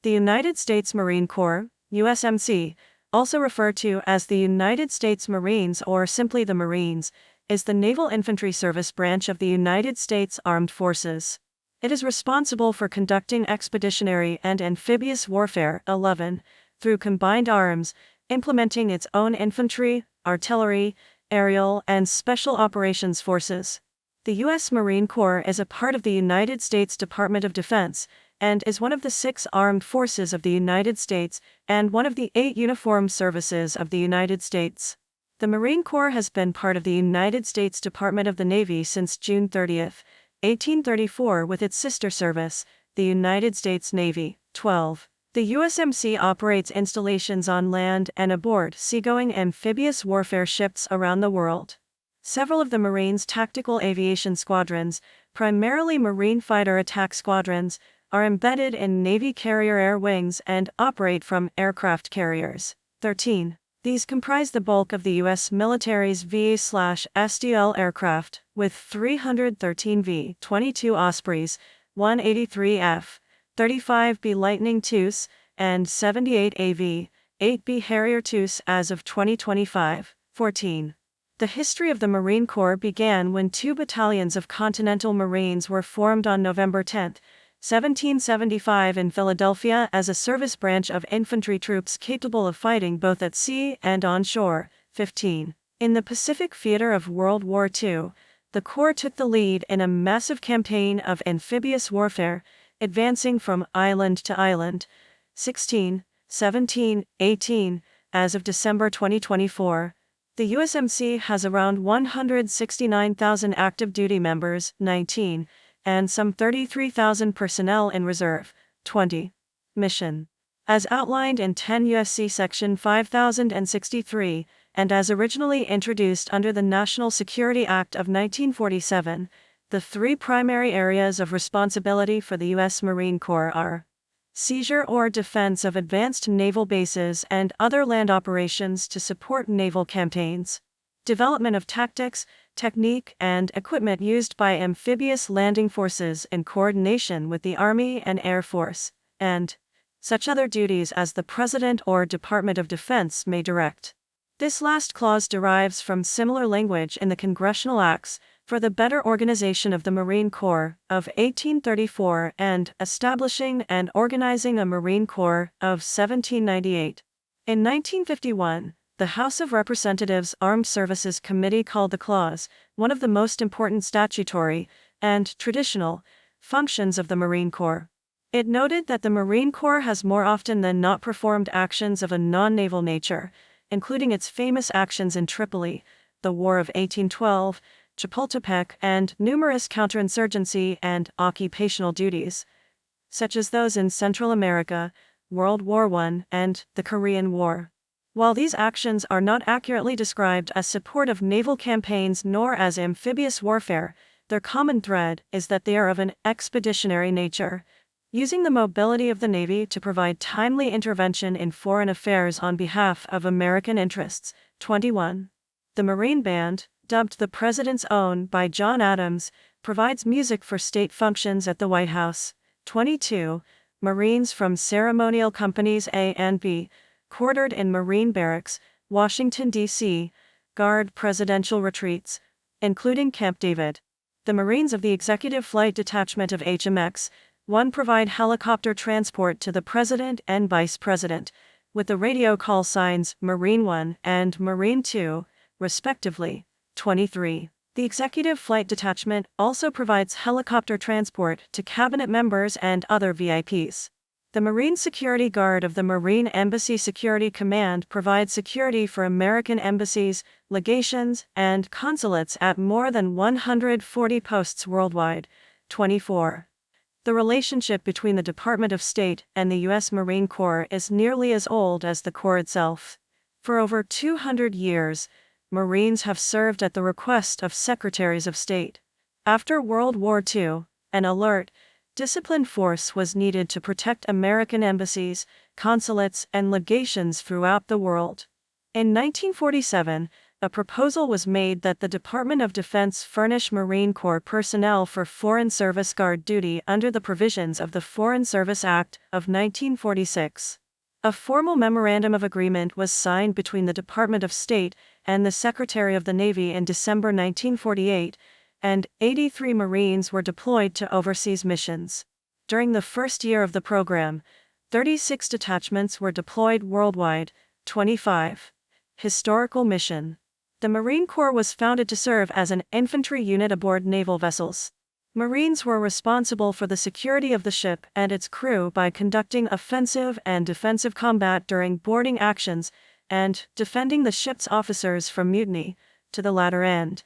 The United States Marine Corps, USMC, also referred to as the United States Marines or simply the Marines, is the naval infantry service branch of the United States Armed Forces. It is responsible for conducting expeditionary and amphibious warfare 11, through combined arms, implementing its own infantry, artillery, aerial, and special operations forces. The U.S. Marine Corps is a part of the United States Department of Defense, and is one of the 6 armed forces of the United States and one of the 8 uniformed services of the United States. The Marine Corps has been part of the United States Department of the Navy since June 30, 1834, with its sister service, the United States Navy. 12. The USMC operates installations on land and aboard seagoing amphibious warfare ships around the world. Several of the Marines' tactical aviation squadrons, primarily Marine Fighter Attack Squadrons, are embedded in Navy carrier air wings and operate from aircraft carriers. 13. These comprise the bulk of the U.S. military's V/SDL aircraft, with 313 V-22 Ospreys, 183 F-35B Lightning IIs, and 78 AV-8B Harrier IIs as of 2025. 14. The history of the Marine Corps began when 2 battalions of Continental Marines were formed on November 10, 1775 in Philadelphia as a service branch of infantry troops capable of fighting both at sea and on shore. 15. In the Pacific theater of World War II, the Corps took the lead in a massive campaign of amphibious warfare, advancing from island to island. 16, 17, 18, as of December 2024. The USMC has around 169,000 active duty members, 19, and some 33,000 personnel in reserve. 20. Mission. As outlined in 10 U.S.C. Section 5063, and as originally introduced under the National Security Act of 1947, the 3 primary areas of responsibility for the U.S. Marine Corps are seizure or defense of advanced naval bases and other land operations to support naval campaigns, development of tactics, technique, and equipment used by amphibious landing forces in coordination with the Army and Air Force, and such other duties as the President or Department of Defense may direct. This last clause derives from similar language in the Congressional Acts for the Better Organization of the Marine Corps of 1834 and Establishing and Organizing a Marine Corps of 1798. In 1951, the House of Representatives Armed Services Committee called the clause one of the most important statutory and traditional functions of the Marine Corps. It noted that the Marine Corps has more often than not performed actions of a non-naval nature, including its famous actions in Tripoli, the War of 1812, Chapultepec, and numerous counterinsurgency and occupational duties, such as those in Central America, World War I, and the Korean War. While these actions are not accurately described as support of naval campaigns nor as amphibious warfare, their common thread is that they are of an expeditionary nature, using the mobility of the Navy to provide timely intervention in foreign affairs on behalf of American interests. 21. The Marine Band, dubbed the President's Own by John Adams, provides music for state functions at the White House. 22. Marines from ceremonial companies A and B, quartered in Marine Barracks, Washington, D.C., guard presidential retreats, including Camp David. The Marines of the Executive Flight Detachment of HMX 1 provide helicopter transport to the President and Vice President, with the radio call signs Marine 1 and Marine 2, respectively. 23. The Executive Flight Detachment also provides helicopter transport to cabinet members and other VIPs. The Marine Security Guard of the Marine Embassy Security Command provides security for American embassies, legations, and consulates at more than 140 posts worldwide. 24. The relationship between the Department of State and the U.S. Marine Corps is nearly as old as the Corps itself. For over 200 years, Marines have served at the request of Secretaries of State. After World War II, an alert, disciplined force was needed to protect American embassies, consulates, and legations throughout the world. In 1947, a proposal was made that the Department of Defense furnish Marine Corps personnel for Foreign Service Guard duty under the provisions of the Foreign Service Act of 1946. A formal memorandum of agreement was signed between the Department of State and the Secretary of the Navy in December 1948, and 83 Marines were deployed to overseas missions. During the first year of the program, 36 detachments were deployed worldwide. 25. Historical mission. The Marine Corps was founded to serve as an infantry unit aboard naval vessels. Marines were responsible for the security of the ship and its crew by conducting offensive and defensive combat during boarding actions and defending the ship's officers from mutiny, to the latter end.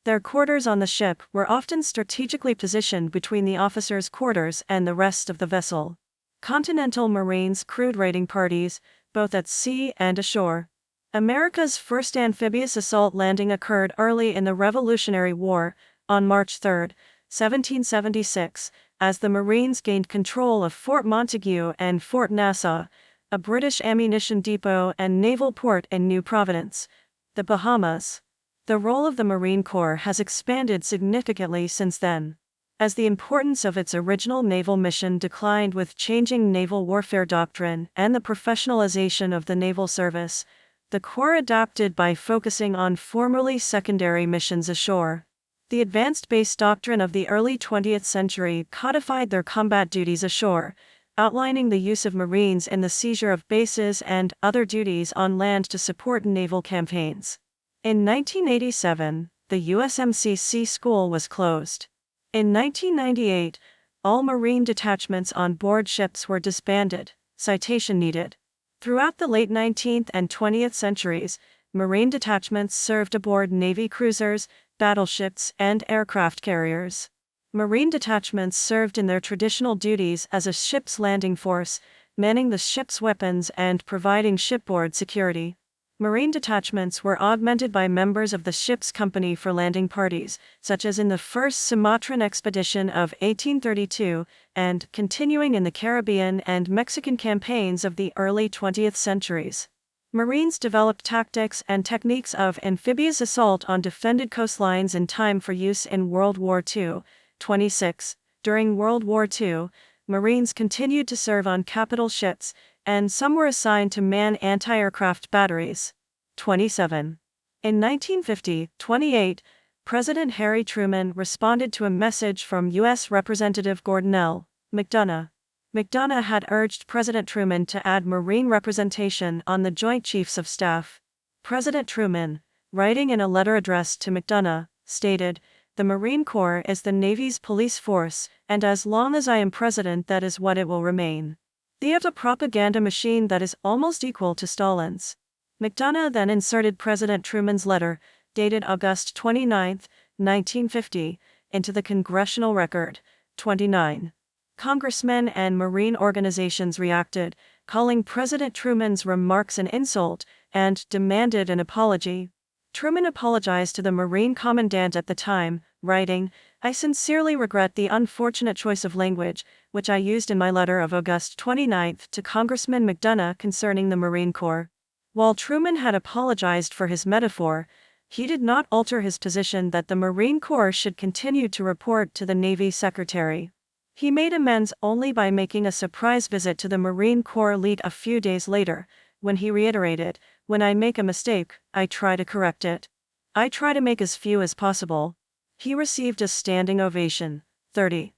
Their quarters on the ship were often strategically positioned between the officers' quarters and the rest of the vessel. Continental Marines crewed raiding parties, both at sea and ashore. America's first amphibious assault landing occurred early in the Revolutionary War, on March 3, 1776, as the Marines gained control of Fort Montague and Fort Nassau, a British ammunition depot and naval port in New Providence, the Bahamas. The role of the Marine Corps has expanded significantly since then. As the importance of its original naval mission declined with changing naval warfare doctrine and the professionalization of the naval service, the Corps adapted by focusing on formerly secondary missions ashore. The advanced base doctrine of the early 20th century codified their combat duties ashore, outlining the use of Marines in the seizure of bases and other duties on land to support naval campaigns. In 1987, the USMC School was closed. In 1998, all Marine detachments on board ships were disbanded, citation needed. Throughout the late 19th and 20th centuries, Marine detachments served aboard Navy cruisers, battleships, and aircraft carriers. Marine detachments served in their traditional duties as a ship's landing force, manning the ship's weapons and providing shipboard security. Marine detachments were augmented by members of the ship's company for landing parties, such as in the First Sumatran Expedition of 1832, and continuing in the Caribbean and Mexican campaigns of the early 20th centuries. Marines developed tactics and techniques of amphibious assault on defended coastlines in time for use in World War II. 26. During World War II, Marines continued to serve on capital ships, and some were assigned to man anti-aircraft batteries. 27. In 1950, 28, President Harry Truman responded to a message from U.S. Representative Gordon L. McDonough. McDonough had urged President Truman to add Marine representation on the Joint Chiefs of Staff. President Truman, writing in a letter addressed to McDonough, stated, "The Marine Corps is the Navy's police force, and as long as I am president, that is what it will remain. They have a propaganda machine that is almost equal to Stalin's." McDonough then inserted President Truman's letter, dated August 29, 1950, into the Congressional Record. 29. Congressmen and Marine organizations reacted, calling President Truman's remarks an insult, and demanded an apology. Truman apologized to the Marine Commandant at the time, writing, "I sincerely regret the unfortunate choice of language, which I used in my letter of August 29 to Congressman McDonough concerning the Marine Corps." While Truman had apologized for his metaphor, he did not alter his position that the Marine Corps should continue to report to the Navy Secretary. He made amends only by making a surprise visit to the Marine Corps lead a few days later, when he reiterated, "When I make a mistake, I try to correct it. I try to make as few as possible." He received a standing ovation. 30.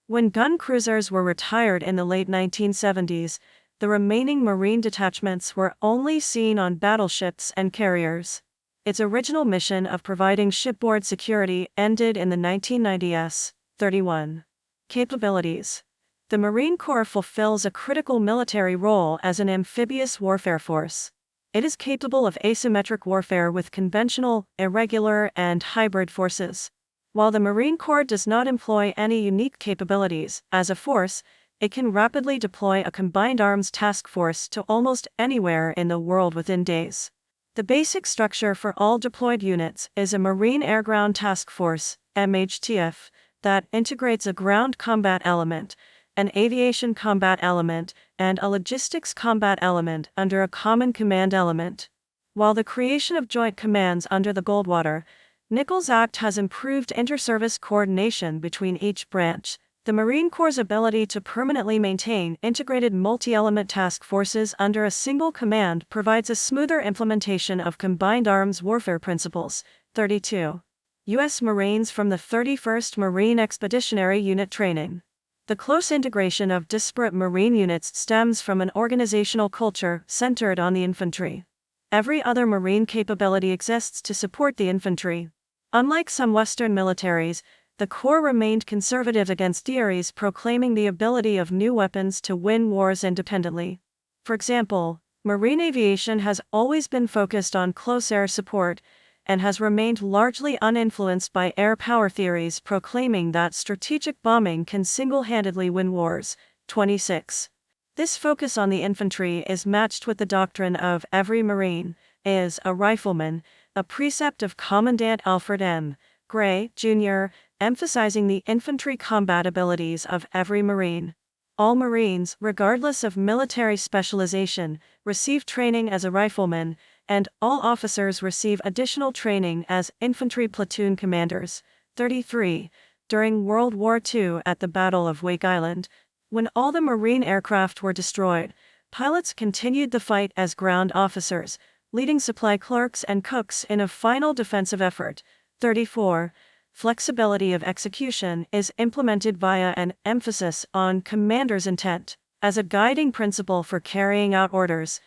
When gun cruisers were retired in the late 1970s, the remaining Marine detachments were only seen on battleships and carriers. Its original mission of providing shipboard security ended in the 1990s. 31. Capabilities. The Marine Corps fulfills a critical military role as an amphibious warfare force. It is capable of asymmetric warfare with conventional, irregular, and hybrid forces. While the Marine Corps does not employ any unique capabilities, as a force, it can rapidly deploy a combined arms task force to almost anywhere in the world within days. The basic structure for all deployed units is a Marine Air Ground Task Force, MHTF, that integrates a ground combat element, an aviation combat element, and a logistics combat element under a common command element. While the creation of joint commands under the Goldwater-Nichols Act has improved inter-service coordination between each branch, the Marine Corps' ability to permanently maintain integrated multi-element task forces under a single command provides a smoother implementation of combined arms warfare principles. 32. U.S. Marines from the 31st Marine Expeditionary Unit Training. The close integration of disparate Marine units stems from an organizational culture centered on the infantry. Every other Marine capability exists to support the infantry. Unlike some Western militaries, The Corps remained conservative against theories proclaiming the ability of new weapons to win wars independently. For example, marine aviation has always been focused on close air support, and has remained largely uninfluenced by air power theories proclaiming that strategic bombing can single-handedly win wars. 26. This focus on the infantry is matched with the doctrine of every Marine is a rifleman, a precept of Commandant Alfred M. Gray, Jr., emphasizing the infantry combat abilities of every Marine. All Marines, regardless of military specialization, receive training as a rifleman, and all officers receive additional training as infantry platoon commanders. 33. During World War II at the Battle of Wake Island, when all the Marine aircraft were destroyed, pilots continued the fight as ground officers, leading supply clerks and cooks in a final defensive effort. 34. Flexibility of execution is implemented via an emphasis on commander's intent as a guiding principle for carrying out orders,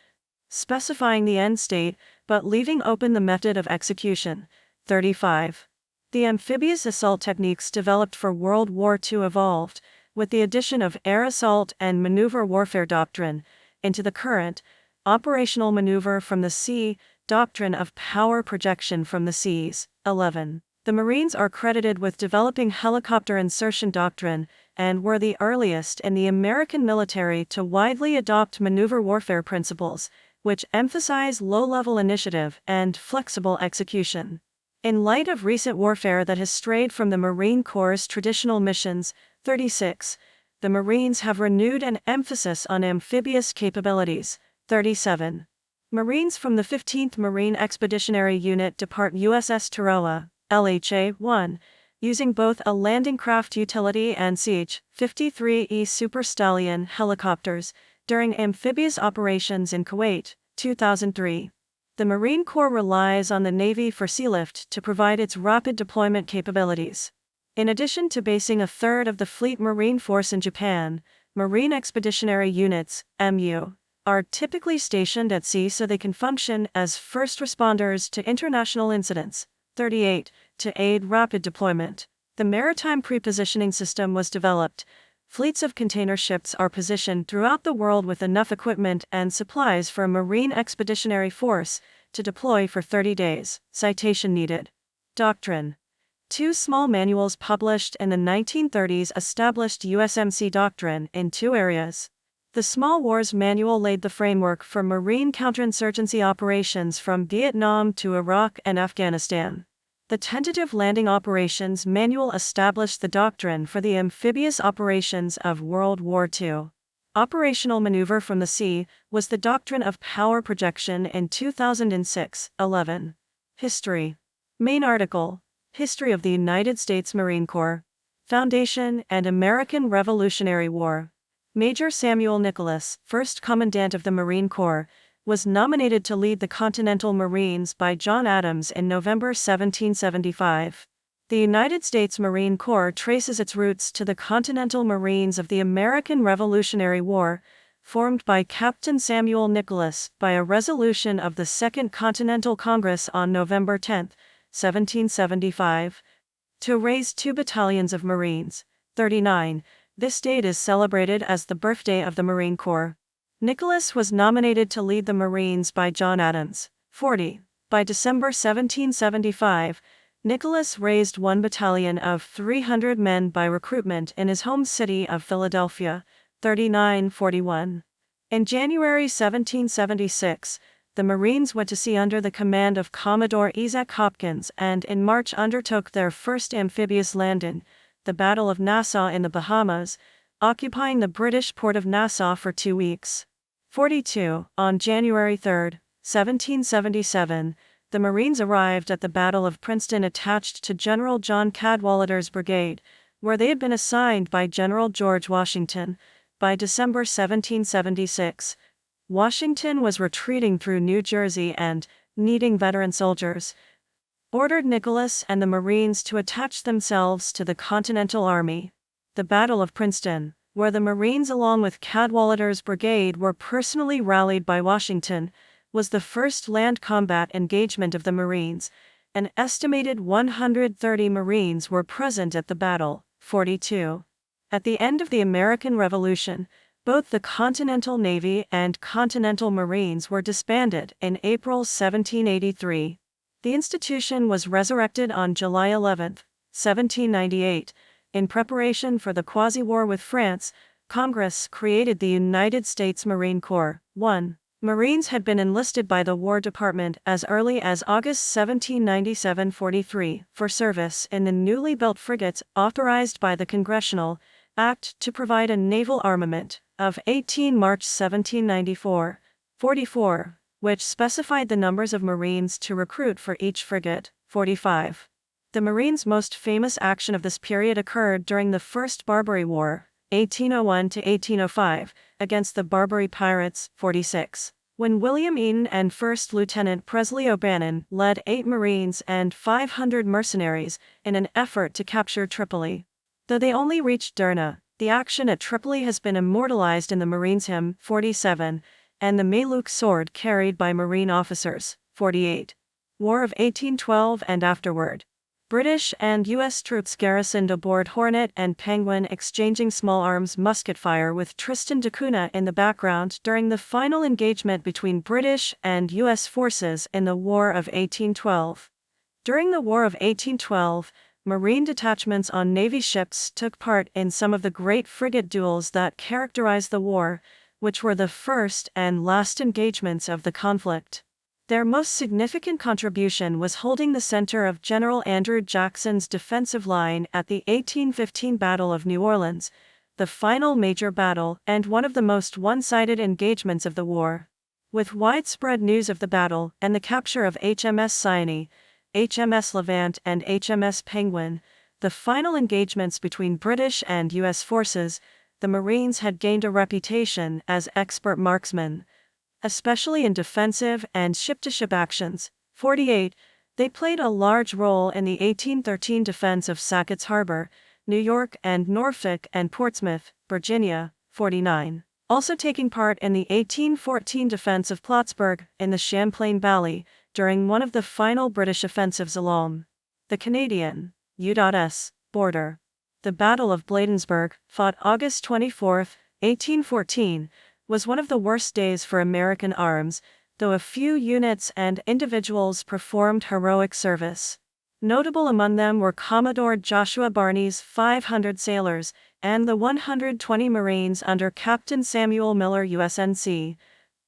specifying the end state but leaving open the method of execution. 35. The amphibious assault techniques developed for World War II evolved, with the addition of air assault and maneuver warfare doctrine, into the current operational maneuver from the sea doctrine of power projection from the seas. 11. The Marines are credited with developing helicopter insertion doctrine, and were the earliest in the American military to widely adopt maneuver warfare principles, which emphasize low-level initiative and flexible execution. In light of recent warfare that has strayed from the Marine Corps' traditional missions, 36, the Marines have renewed an emphasis on amphibious capabilities. 37. Marines from the 15th Marine Expeditionary Unit depart USS Tarawa, LHA-1, using both a landing craft utility and CH-53E Super Stallion helicopters during amphibious operations in Kuwait, 2003. The Marine Corps relies on the Navy for sealift to provide its rapid deployment capabilities. In addition to basing a third of the Fleet Marine Force in Japan, Marine Expeditionary Units, MU, are typically stationed at sea so they can function as first responders to international incidents. 38. To aid rapid deployment, the maritime prepositioning system was developed. Fleets of container ships are positioned throughout the world with enough equipment and supplies for a Marine Expeditionary Force to deploy for 30 days. Citation needed. Doctrine. Two small manuals published in the 1930s established USMC doctrine in two areas. The Small Wars Manual laid the framework for Marine counterinsurgency operations from Vietnam to Iraq and Afghanistan. The Tentative Landing Operations Manual established the doctrine for the amphibious operations of World War II. Operational Maneuver from the Sea was the doctrine of power projection in 2006. 11. History. Main article: History of the United States Marine Corps. Foundation and American Revolutionary War. Major Samuel Nicholas, first Commandant of the Marine Corps, was nominated to lead the Continental Marines by John Adams in November 1775. The United States Marine Corps traces its roots to the Continental Marines of the American Revolutionary War, formed by Captain Samuel Nicholas by a resolution of the Second Continental Congress on November 10, 1775, to raise 2 battalions of Marines. 39. This date is celebrated as the birthday of the Marine Corps. Nicholas was nominated to lead the Marines by John Adams. 40. By December 1775, Nicholas raised 1 battalion of 300 men by recruitment in his home city of Philadelphia. 39-41. In January 1776, the Marines went to sea under the command of Commodore Isaac Hopkins and in March undertook their first amphibious landing, the Battle of Nassau in the Bahamas, occupying the British port of Nassau for 2 weeks. 42. On January 3, 1777, the Marines arrived at the Battle of Princeton attached to General John Cadwalader's brigade, where they had been assigned by General George Washington. By December 1776, Washington was retreating through New Jersey and, needing veteran soldiers, ordered Nicholas and the Marines to attach themselves to the Continental Army. The Battle of Princeton, where the Marines along with Cadwalader's brigade were personally rallied by Washington, was the first land combat engagement of the Marines, An estimated 130 Marines were present at the battle, 42. At the end of the American Revolution, both the Continental Navy and Continental Marines were disbanded in April 1783. The institution was resurrected on July 11, 1798. In preparation for the quasi-war with France, Congress created the United States Marine Corps. 1. Marines had been enlisted by the War Department as early as August 1797-43 for service in the newly built frigates authorized by the Congressional Act to provide a naval armament of 18 March 1794, 44, which specified the numbers of Marines to recruit for each frigate, 45. The Marines' most famous action of this period occurred during the First Barbary War, 1801-1805, against the Barbary pirates, 46. When William Eaton and First Lieutenant Presley O'Bannon led 8 Marines and 500 mercenaries in an effort to capture Tripoli. Though they only reached Derna, the action at Tripoli has been immortalized in the Marines' Hymn, 47, and the Mameluke sword carried by Marine officers, 48. War of 1812 and afterward. British and U.S. troops garrisoned aboard Hornet and Penguin, exchanging small arms musket fire with Tristan da Cunha in the background during the final engagement between British and U.S. forces in the War of 1812. During the War of 1812, Marine detachments on Navy ships took part in some of the great frigate duels that characterized the war, which were the first and last engagements of the conflict. Their most significant contribution was holding the center of General Andrew Jackson's defensive line at the 1815 Battle of New Orleans, the final major battle and one of the most one-sided engagements of the war. With widespread news of the battle and the capture of HMS Cyane, HMS Levant and HMS Penguin, the final engagements between British and U.S. forces, the Marines had gained a reputation as expert marksmen. Especially in defensive and ship-to-ship actions. 48. They played a large role in the 1813 defense of Sackett's Harbor, New York, and Norfolk and Portsmouth, Virginia. 49. Also taking part in the 1814 defense of Plattsburgh in the Champlain Valley during one of the final British offensives along the Canadian U.S. border. The Battle of Bladensburg, fought August 24, 1814, was one of the worst days for American arms, though a few units and individuals performed heroic service. Notable among them were Commodore Joshua Barney's 500 sailors and the 120 Marines under Captain Samuel Miller USNC,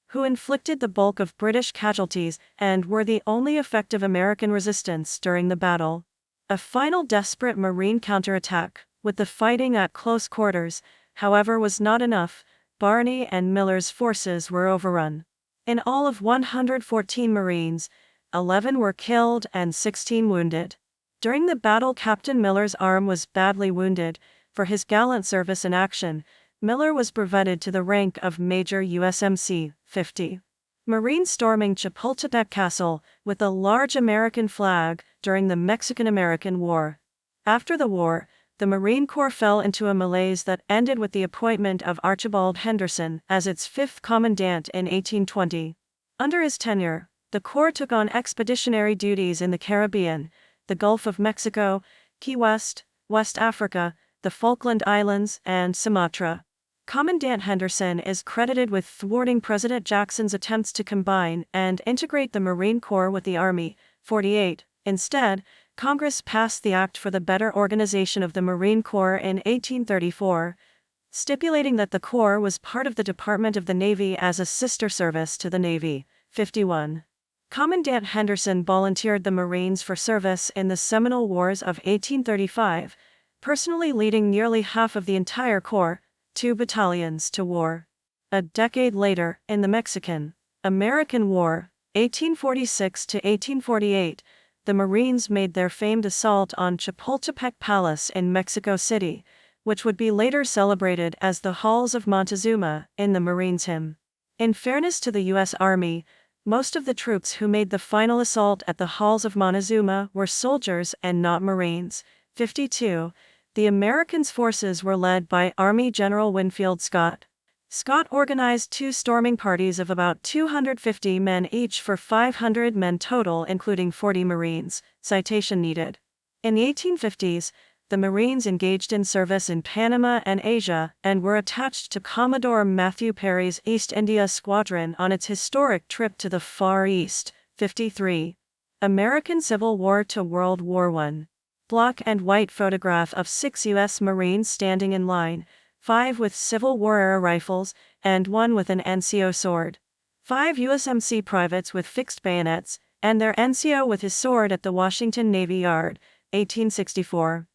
who inflicted the bulk of British casualties and were the only effective American resistance during the battle. A final desperate Marine counterattack, with the fighting at close quarters, however, was not enough. Barney and Miller's forces were overrun. In all of 114 Marines, 11 were killed and 16 wounded. During the battle, Captain Miller's arm was badly wounded. For his gallant service in action, Miller was brevetted to the rank of Major USMC. 50. Marines storming Chapultepec Castle with a large American flag during the Mexican-American War. After the war, the Marine Corps fell into a malaise that ended with the appointment of Archibald Henderson as its 5th commandant in 1820. Under his tenure, the Corps took on expeditionary duties in the Caribbean, the Gulf of Mexico, Key West, West Africa, the Falkland Islands, and Sumatra. Commandant Henderson is credited with thwarting President Jackson's attempts to combine and integrate the Marine Corps with the Army. 48. Instead, Congress passed the Act for the Better Organization of the Marine Corps in 1834, stipulating that the Corps was part of the Department of the Navy as a sister service to the Navy. 51. Commandant Henderson volunteered the Marines for service in the Seminole Wars of 1835, personally leading nearly half of the entire Corps, 2 battalions, to war. A decade later, in the Mexican-American War, 1846 to 1848, the Marines made their famed assault on Chapultepec Palace in Mexico City, which would be later celebrated as the Halls of Montezuma in the Marines' Hymn. In fairness to the U.S. Army, most of the troops who made the final assault at the Halls of Montezuma were soldiers and not Marines. 52. The Americans' forces were led by Army General Winfield Scott. Scott organized 2 storming parties of about 250 men each for 500 men total, including 40 Marines. Citation needed. In the 1850s, the Marines engaged in service in Panama and Asia and were attached to Commodore Matthew Perry's East India Squadron on its historic trip to the Far East. 53. American Civil War to World War I. Black and white photograph of 6 U.S. Marines standing in line, 5 with Civil War-era rifles, and 1 with an NCO sword. 5 USMC privates with fixed bayonets, and their NCO with his sword at the Washington Navy Yard, 1864.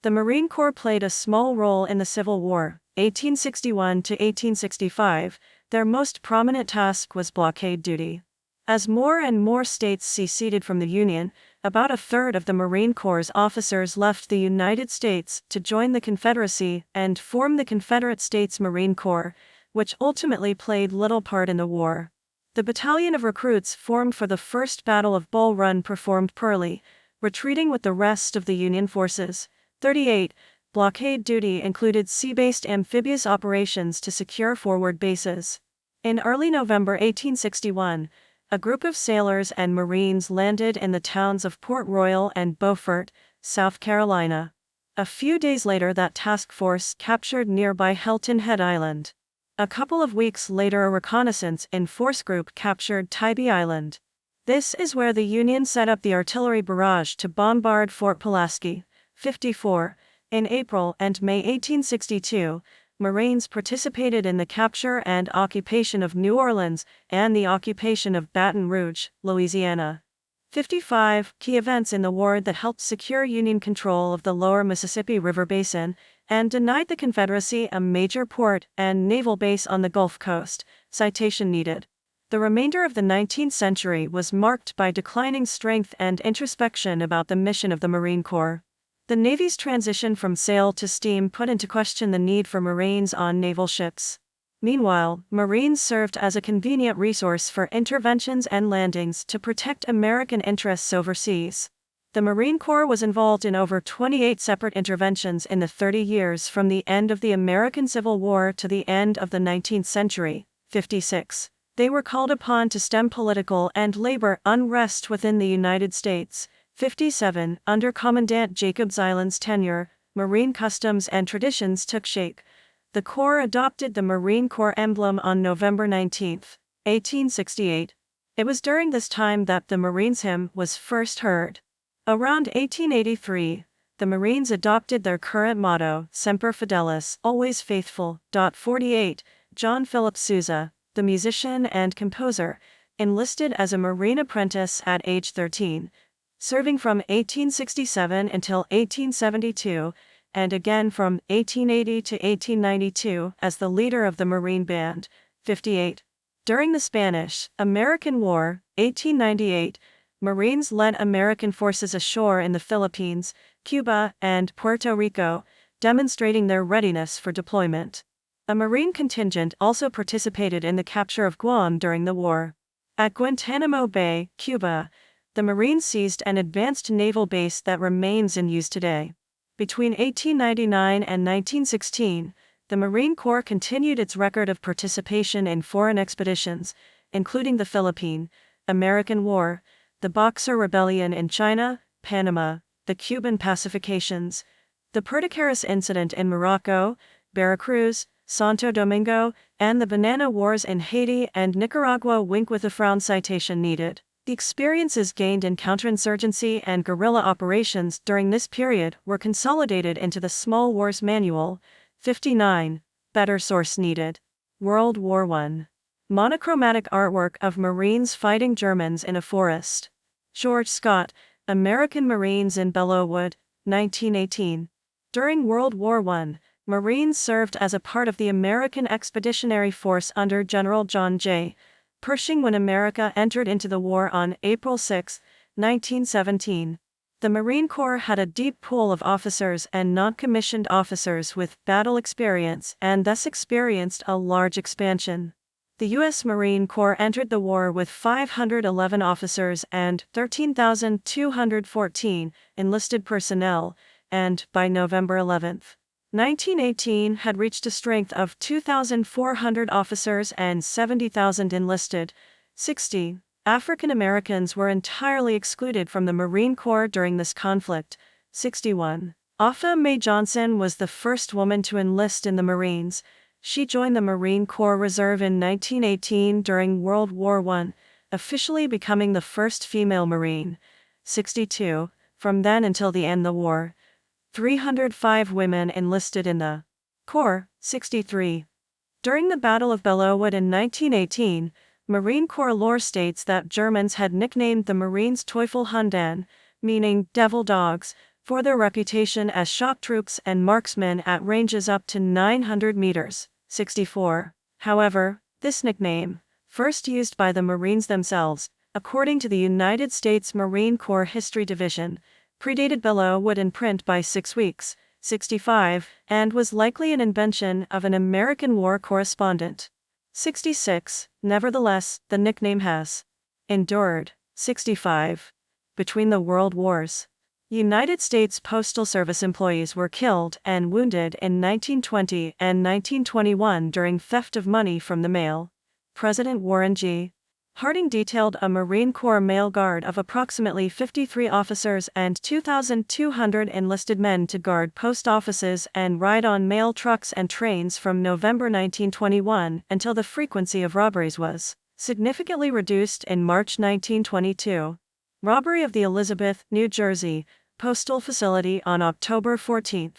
The Marine Corps played a small role in the Civil War, 1861 to 1865. Their most prominent task was blockade duty. As more and more states seceded from the Union, about a third of the Marine Corps' officers left the United States to join the Confederacy and form the Confederate States Marine Corps, which ultimately played little part in the war. The battalion of recruits formed for the First Battle of Bull Run performed poorly, retreating with the rest of the Union forces. 38. Blockade duty included sea-based amphibious operations to secure forward bases. In early November 1861, a group of sailors and Marines landed in the towns of Port Royal and Beaufort, South Carolina. A few days later, that task force captured nearby Hilton Head Island. A couple of weeks later, a reconnaissance in force group captured Tybee Island. This is where the Union set up the artillery barrage to bombard Fort Pulaski. 54. In April and May 1862, Marines participated in the capture and occupation of New Orleans and the occupation of Baton Rouge, Louisiana. 55. Key events in the war that helped secure Union control of the lower Mississippi River Basin and denied the Confederacy a major port and naval base on the Gulf Coast. Citation needed. The remainder of the 19th century was marked by declining strength and introspection about the mission of the Marine Corps. The Navy's transition from sail to steam put into question the need for Marines on naval ships. Meanwhile, Marines served as a convenient resource for interventions and landings to protect American interests overseas. The Marine Corps was involved in over 28 separate interventions in the 30 years from the end of the American Civil War to the end of the 19th century. 56. They were called upon to stem political and labor unrest within the United States. 57. Under Commandant Jacob Zeiland's tenure, Marine customs and traditions took shape. The Corps adopted the Marine Corps emblem on November 19, 1868. It was during this time that the Marines' hymn was first heard. Around 1883, the Marines adopted their current motto, Semper Fidelis, always faithful. 48. John Philip Sousa, the musician and composer, enlisted as a Marine apprentice at age 13. Serving from 1867 until 1872, and again from 1880 to 1892 as the leader of the Marine Band. 58. During the Spanish-American War, 1898, Marines led American forces ashore in the Philippines, Cuba, and Puerto Rico, demonstrating their readiness for deployment. A Marine contingent also participated in the capture of Guam during the war. At Guantanamo Bay, Cuba, the Marines seized an advanced naval base that remains in use today. Between 1899 and 1916, the Marine Corps continued its record of participation in foreign expeditions, including the Philippine-American War, the Boxer Rebellion in China, Panama, the Cuban pacifications, the Perdicaris Incident in Morocco, Veracruz, Santo Domingo, and the Banana Wars in Haiti and Nicaragua. Wink with a frown. Citation needed. The experiences gained in counterinsurgency and guerrilla operations during this period were consolidated into the Small Wars Manual. 59. Better source needed. World War I. Monochromatic artwork of Marines fighting Germans in a forest. George Scott, American Marines in Belleauwood, 1918. During World War I, Marines served as a part of the American Expeditionary Force under General John J. Pershing when America entered into the war on April 6, 1917. The Marine Corps had a deep pool of officers and non-commissioned officers with battle experience and thus experienced a large expansion. The U.S. Marine Corps entered the war with 511 officers and 13,214 enlisted personnel, and by November 11, 1918 had reached a strength of 2,400 officers and 70,000 enlisted. 60. African Americans were entirely excluded from the Marine Corps during this conflict. 61. Afa Mae Johnson was the first woman to enlist in the Marines. She joined the Marine Corps Reserve in 1918 during World War I, officially becoming the first female Marine. 62. From then until the end of the war, 305 women enlisted in the Corps. 63. During the Battle of Belleau Wood in 1918, Marine Corps lore states that Germans had nicknamed the Marines Teufelhunden, meaning devil dogs, for their reputation as shock troops and marksmen at ranges up to 900 meters. 64. However, this nickname, first used by the Marines themselves, according to the United States Marine Corps History Division, predated Belleau Wood in print by 6 weeks. 65, and was likely an invention of an American war correspondent. 66. Nevertheless, the nickname has endured. 65. Between the World Wars, United States Postal Service employees were killed and wounded in 1920 and 1921 during theft of money from the mail. President Warren G. Harding detailed a Marine Corps mail guard of approximately 53 officers and 2,200 enlisted men to guard post offices and ride on mail trucks and trains from November 1921 until the frequency of robberies was significantly reduced in March 1922. Robbery of the Elizabeth, New Jersey, postal facility on October 14,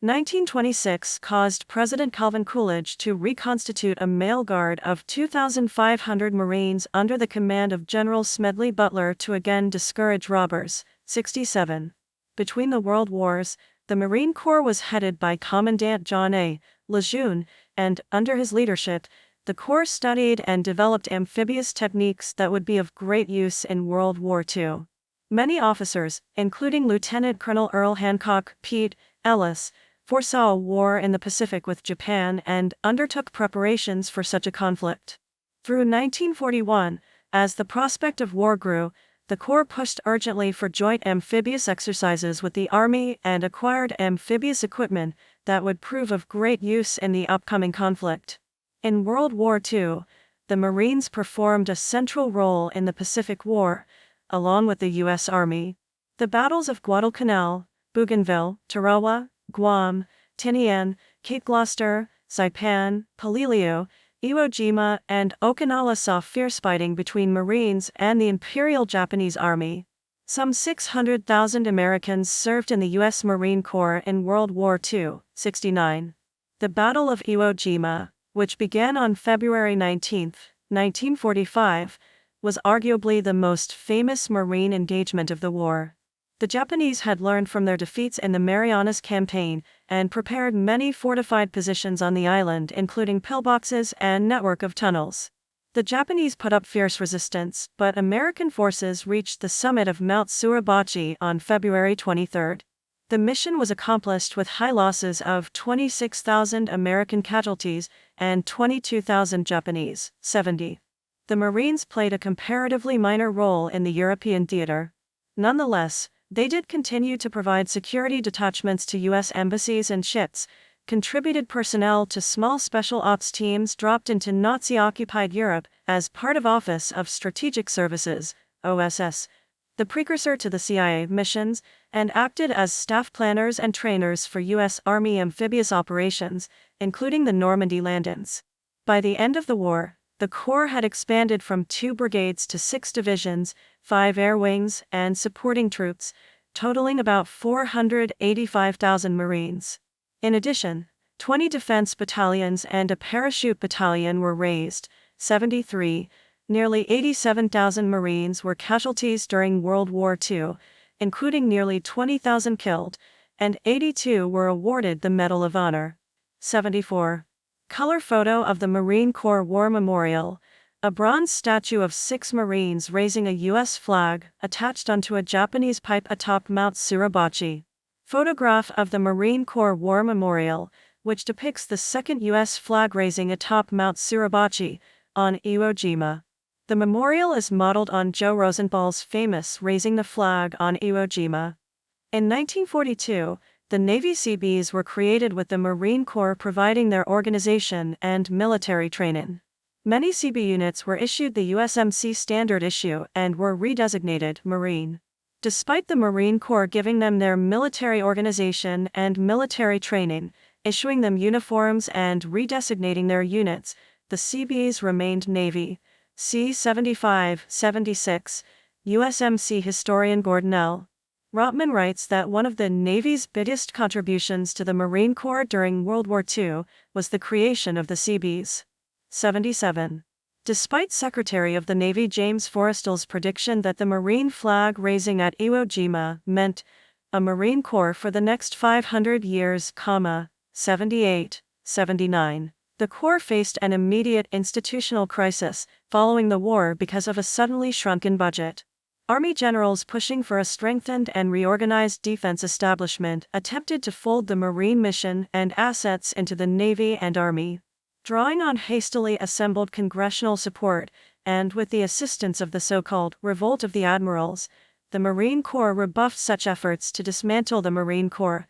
1926 caused President Calvin Coolidge to reconstitute a mail guard of 2,500 Marines under the command of General Smedley Butler to again discourage robbers. 67. Between the World Wars, the Marine Corps was headed by Commandant John A. Lejeune, and, under his leadership, the Corps studied and developed amphibious techniques that would be of great use in World War II. Many officers, including Lieutenant Colonel Earl Hancock, Pete Ellis, foresaw a war in the Pacific with Japan and undertook preparations for such a conflict. Through 1941, as the prospect of war grew, the Corps pushed urgently for joint amphibious exercises with the Army and acquired amphibious equipment that would prove of great use in the upcoming conflict. In World War II, the Marines performed a central role in the Pacific War, along with the U.S. Army. The battles of Guadalcanal, Bougainville, Tarawa, Guam, Tinian, Cape Gloucester, Saipan, Peleliu, Iwo Jima, and Okinawa saw fierce fighting between Marines and the Imperial Japanese Army. Some 600,000 Americans served in the U.S. Marine Corps in World War II. 69. The Battle of Iwo Jima, which began on February 19, 1945, was arguably the most famous Marine engagement of the war. The Japanese had learned from their defeats in the Marianas Campaign and prepared many fortified positions on the island, including pillboxes and network of tunnels. The Japanese put up fierce resistance, but American forces reached the summit of Mount Suribachi on February 23. The mission was accomplished with high losses of 26,000 American casualties and 22,000 Japanese. 70. The Marines played a comparatively minor role in the European theater. Nonetheless, they did continue to provide security detachments to U.S. embassies and ships, contributed personnel to small special ops teams dropped into Nazi-occupied Europe as part of Office of Strategic Services, OSS, the precursor to the CIA missions, and acted as staff planners and trainers for U.S. Army amphibious operations, including the Normandy land-ins. By the end of the war, the Corps had expanded from 2 brigades to 6 divisions, 5 air wings, and supporting troops, totaling about 485,000 Marines. In addition, 20 defense battalions and a parachute battalion were raised. 73. Nearly 87,000 Marines were casualties during World War II, including nearly 20,000 killed, and 82 were awarded the Medal of Honor. 74. Color photo of the Marine Corps War Memorial, a bronze statue of 6 Marines raising a U.S. flag, attached onto a Japanese pipe atop Mount Suribachi. Photograph of the Marine Corps War Memorial, which depicts the second U.S. flag raising atop Mount Suribachi, on Iwo Jima. The memorial is modeled on Joe Rosenthal's famous Raising the Flag on Iwo Jima. In 1942, The Navy Seabees were created with the Marine Corps providing their organization and military training. Many Seabee units were issued the USMC standard issue and were redesignated Marine. Despite the Marine Corps giving them their military organization and military training, issuing them uniforms and redesignating their units, the Seabees remained Navy. C. 75-76, USMC historian Gordon L. Rotman writes that one of the Navy's biggest contributions to the Marine Corps during World War II was the creation of the Seabees. 77. Despite Secretary of the Navy James Forrestal's prediction that the Marine flag raising at Iwo Jima meant a Marine Corps for the next 500 years, 78, 79. The Corps faced an immediate institutional crisis following the war because of a suddenly shrunken budget. Army generals pushing for a strengthened and reorganized defense establishment attempted to fold the Marine mission and assets into the Navy and Army. Drawing on hastily assembled congressional support, and with the assistance of the so-called Revolt of the Admirals, the Marine Corps rebuffed such efforts to dismantle the Marine Corps,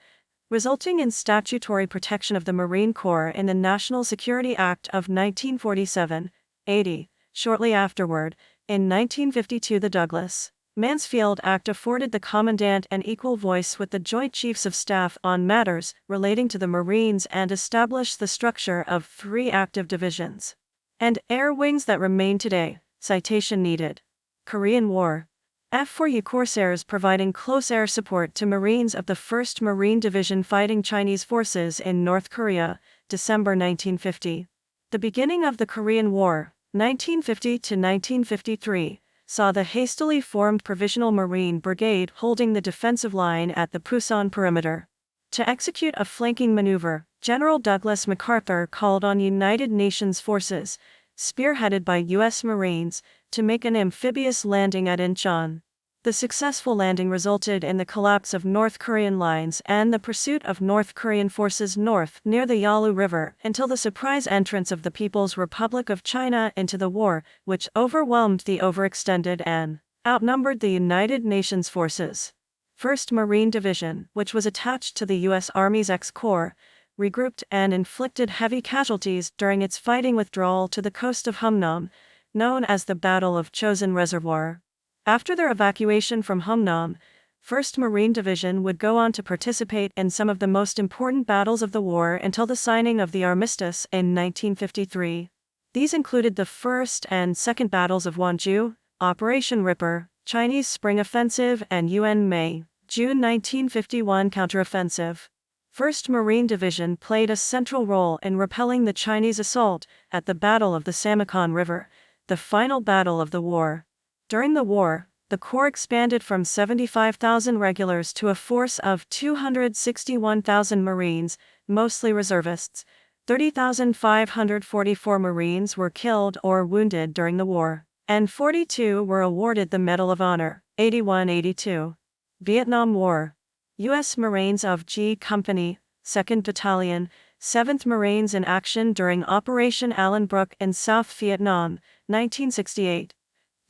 resulting in statutory protection of the Marine Corps in the National Security Act of 1947, 80. Shortly afterward, in 1952, the Douglas-Mansfield Act afforded the Commandant an equal voice with the Joint Chiefs of Staff on matters relating to the Marines and established the structure of 3 active divisions and air wings that remain today. Citation needed. Korean War. F-4U Corsairs providing close air support to Marines of the 1st Marine Division fighting Chinese forces in North Korea, December 1950. The beginning of the Korean War, 1950 to 1953, saw the hastily formed Provisional Marine Brigade holding the defensive line at the Pusan perimeter. To execute a flanking maneuver, General Douglas MacArthur called on United Nations forces, spearheaded by U.S. Marines, to make an amphibious landing at Incheon. The successful landing resulted in the collapse of North Korean lines and the pursuit of North Korean forces north near the Yalu River until the surprise entrance of the People's Republic of China into the war, which overwhelmed the overextended and outnumbered the United Nations forces. 1st Marine Division, which was attached to the U.S. Army's X-Corps, regrouped and inflicted heavy casualties during its fighting withdrawal to the coast of Humnam, known as the Battle of Chosin Reservoir. After their evacuation from Humnam, 1st Marine Division would go on to participate in some of the most important battles of the war until the signing of the armistice in 1953. These included the First and Second Battles of Wonju, Operation Ripper, Chinese Spring Offensive, and May-June 1951 counteroffensive. 1st Marine Division played a central role in repelling the Chinese assault at the Battle of the Samakon River, the final battle of the war. During the war, the Corps expanded from 75,000 regulars to a force of 261,000 Marines, mostly reservists. 30,544 Marines were killed or wounded during the war, and 42 were awarded the Medal of Honor. 81-82. Vietnam War. U.S. Marines of G Company, 2nd Battalion, 7th Marines in action during Operation Allen Brook in South Vietnam, 1968.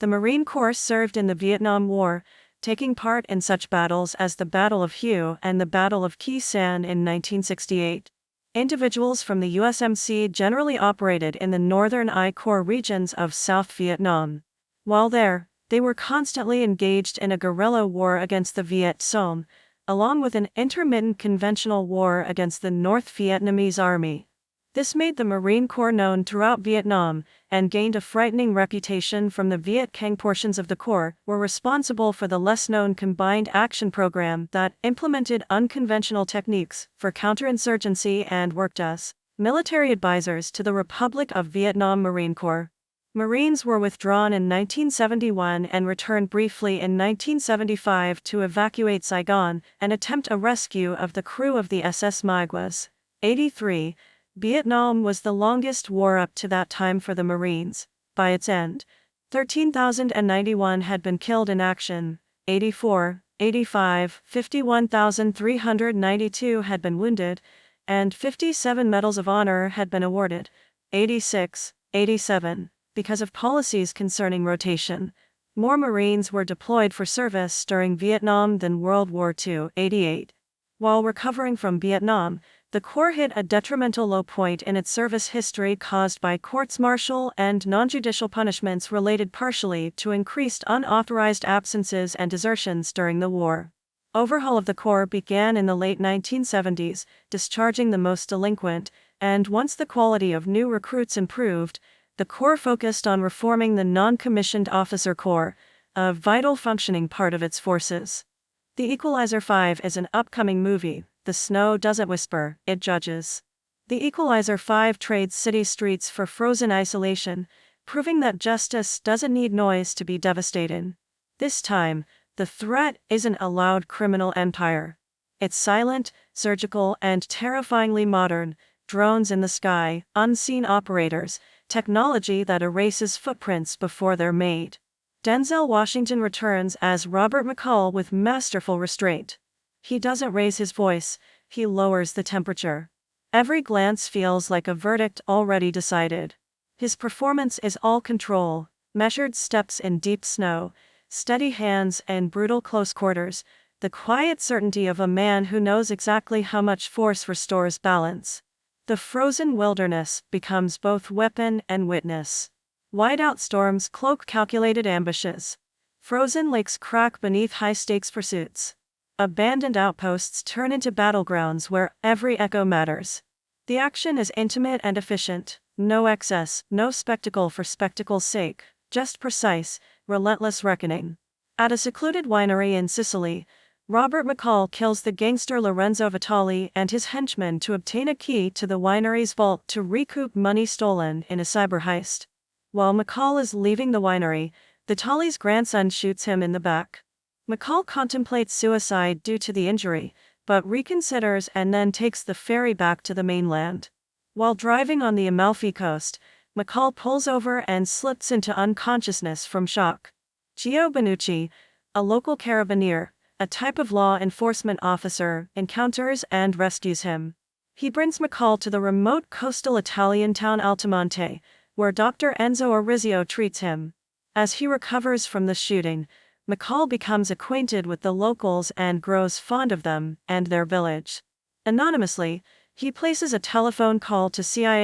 The Marine Corps served in the Vietnam War, taking part in such battles as the Battle of Hue and the Battle of Khe Sanh in 1968. Individuals from the USMC generally operated in the northern I Corps regions of South Vietnam. While there, they were constantly engaged in a guerrilla war against the Viet Cong, along with an intermittent conventional war against the North Vietnamese Army. This made the Marine Corps known throughout Vietnam, and gained a frightening reputation from the Viet Cong. Portions of the Corps were responsible for the less-known Combined Action Program that implemented unconventional techniques for counterinsurgency and worked as military advisors to the Republic of Vietnam Marine Corps. Marines were withdrawn in 1971 and returned briefly in 1975 to evacuate Saigon and attempt a rescue of the crew of the SS Maiguas. 83. Vietnam was the longest war up to that time for the Marines. By its end, 13,091 had been killed in action. 84, 85, 51,392 had been wounded, and 57 Medals of Honor had been awarded. 86, 87. Because of policies concerning rotation, more Marines were deployed for service during Vietnam than World War II. 88. While recovering from Vietnam, the Corps hit a detrimental low point in its service history caused by courts-martial and non-judicial punishments related partially to increased unauthorized absences and desertions during the war. Overhaul of the Corps began in the late 1970s, discharging the most delinquent, and once the quality of new recruits improved, the Corps focused on reforming the non-commissioned officer corps, a vital functioning part of its forces. The Equalizer 5 is an upcoming movie. The snow doesn't whisper, it judges. The Equalizer 5 trades city streets for frozen isolation, proving that justice doesn't need noise to be devastating. This time, the threat isn't a loud criminal empire. It's silent, surgical, and terrifyingly modern: drones in the sky, unseen operators, technology that erases footprints before they're made. Denzel Washington returns as Robert McCall with masterful restraint. He doesn't raise his voice, he lowers the temperature. Every glance feels like a verdict already decided. His performance is all control: measured steps in deep snow, steady hands and brutal close quarters, the quiet certainty of a man who knows exactly how much force restores balance. The frozen wilderness becomes both weapon and witness. Whiteout storms cloak calculated ambushes. Frozen lakes crack beneath high-stakes pursuits. Abandoned outposts turn into battlegrounds where every echo matters. The action is intimate and efficient, no excess, no spectacle for spectacle's sake, just precise, relentless reckoning. At a secluded winery in Sicily, Robert McCall kills the gangster Lorenzo Vitali and his henchmen to obtain a key to the winery's vault to recoup money stolen in a cyber heist. While McCall is leaving the winery, Vitali's grandson shoots him in the back. McCall contemplates suicide due to the injury, but reconsiders and then takes the ferry back to the mainland. While driving on the Amalfi Coast, McCall pulls over and slips into unconsciousness from shock. Gio Benucci, a local carabinier, a type of law enforcement officer, encounters and rescues him. He brings McCall to the remote coastal Italian town Altamonte, where Dr. Enzo Orizio treats him. As he recovers from the shooting, McCall becomes acquainted with the locals and grows fond of them and their village. Anonymously, he places a telephone call to CIA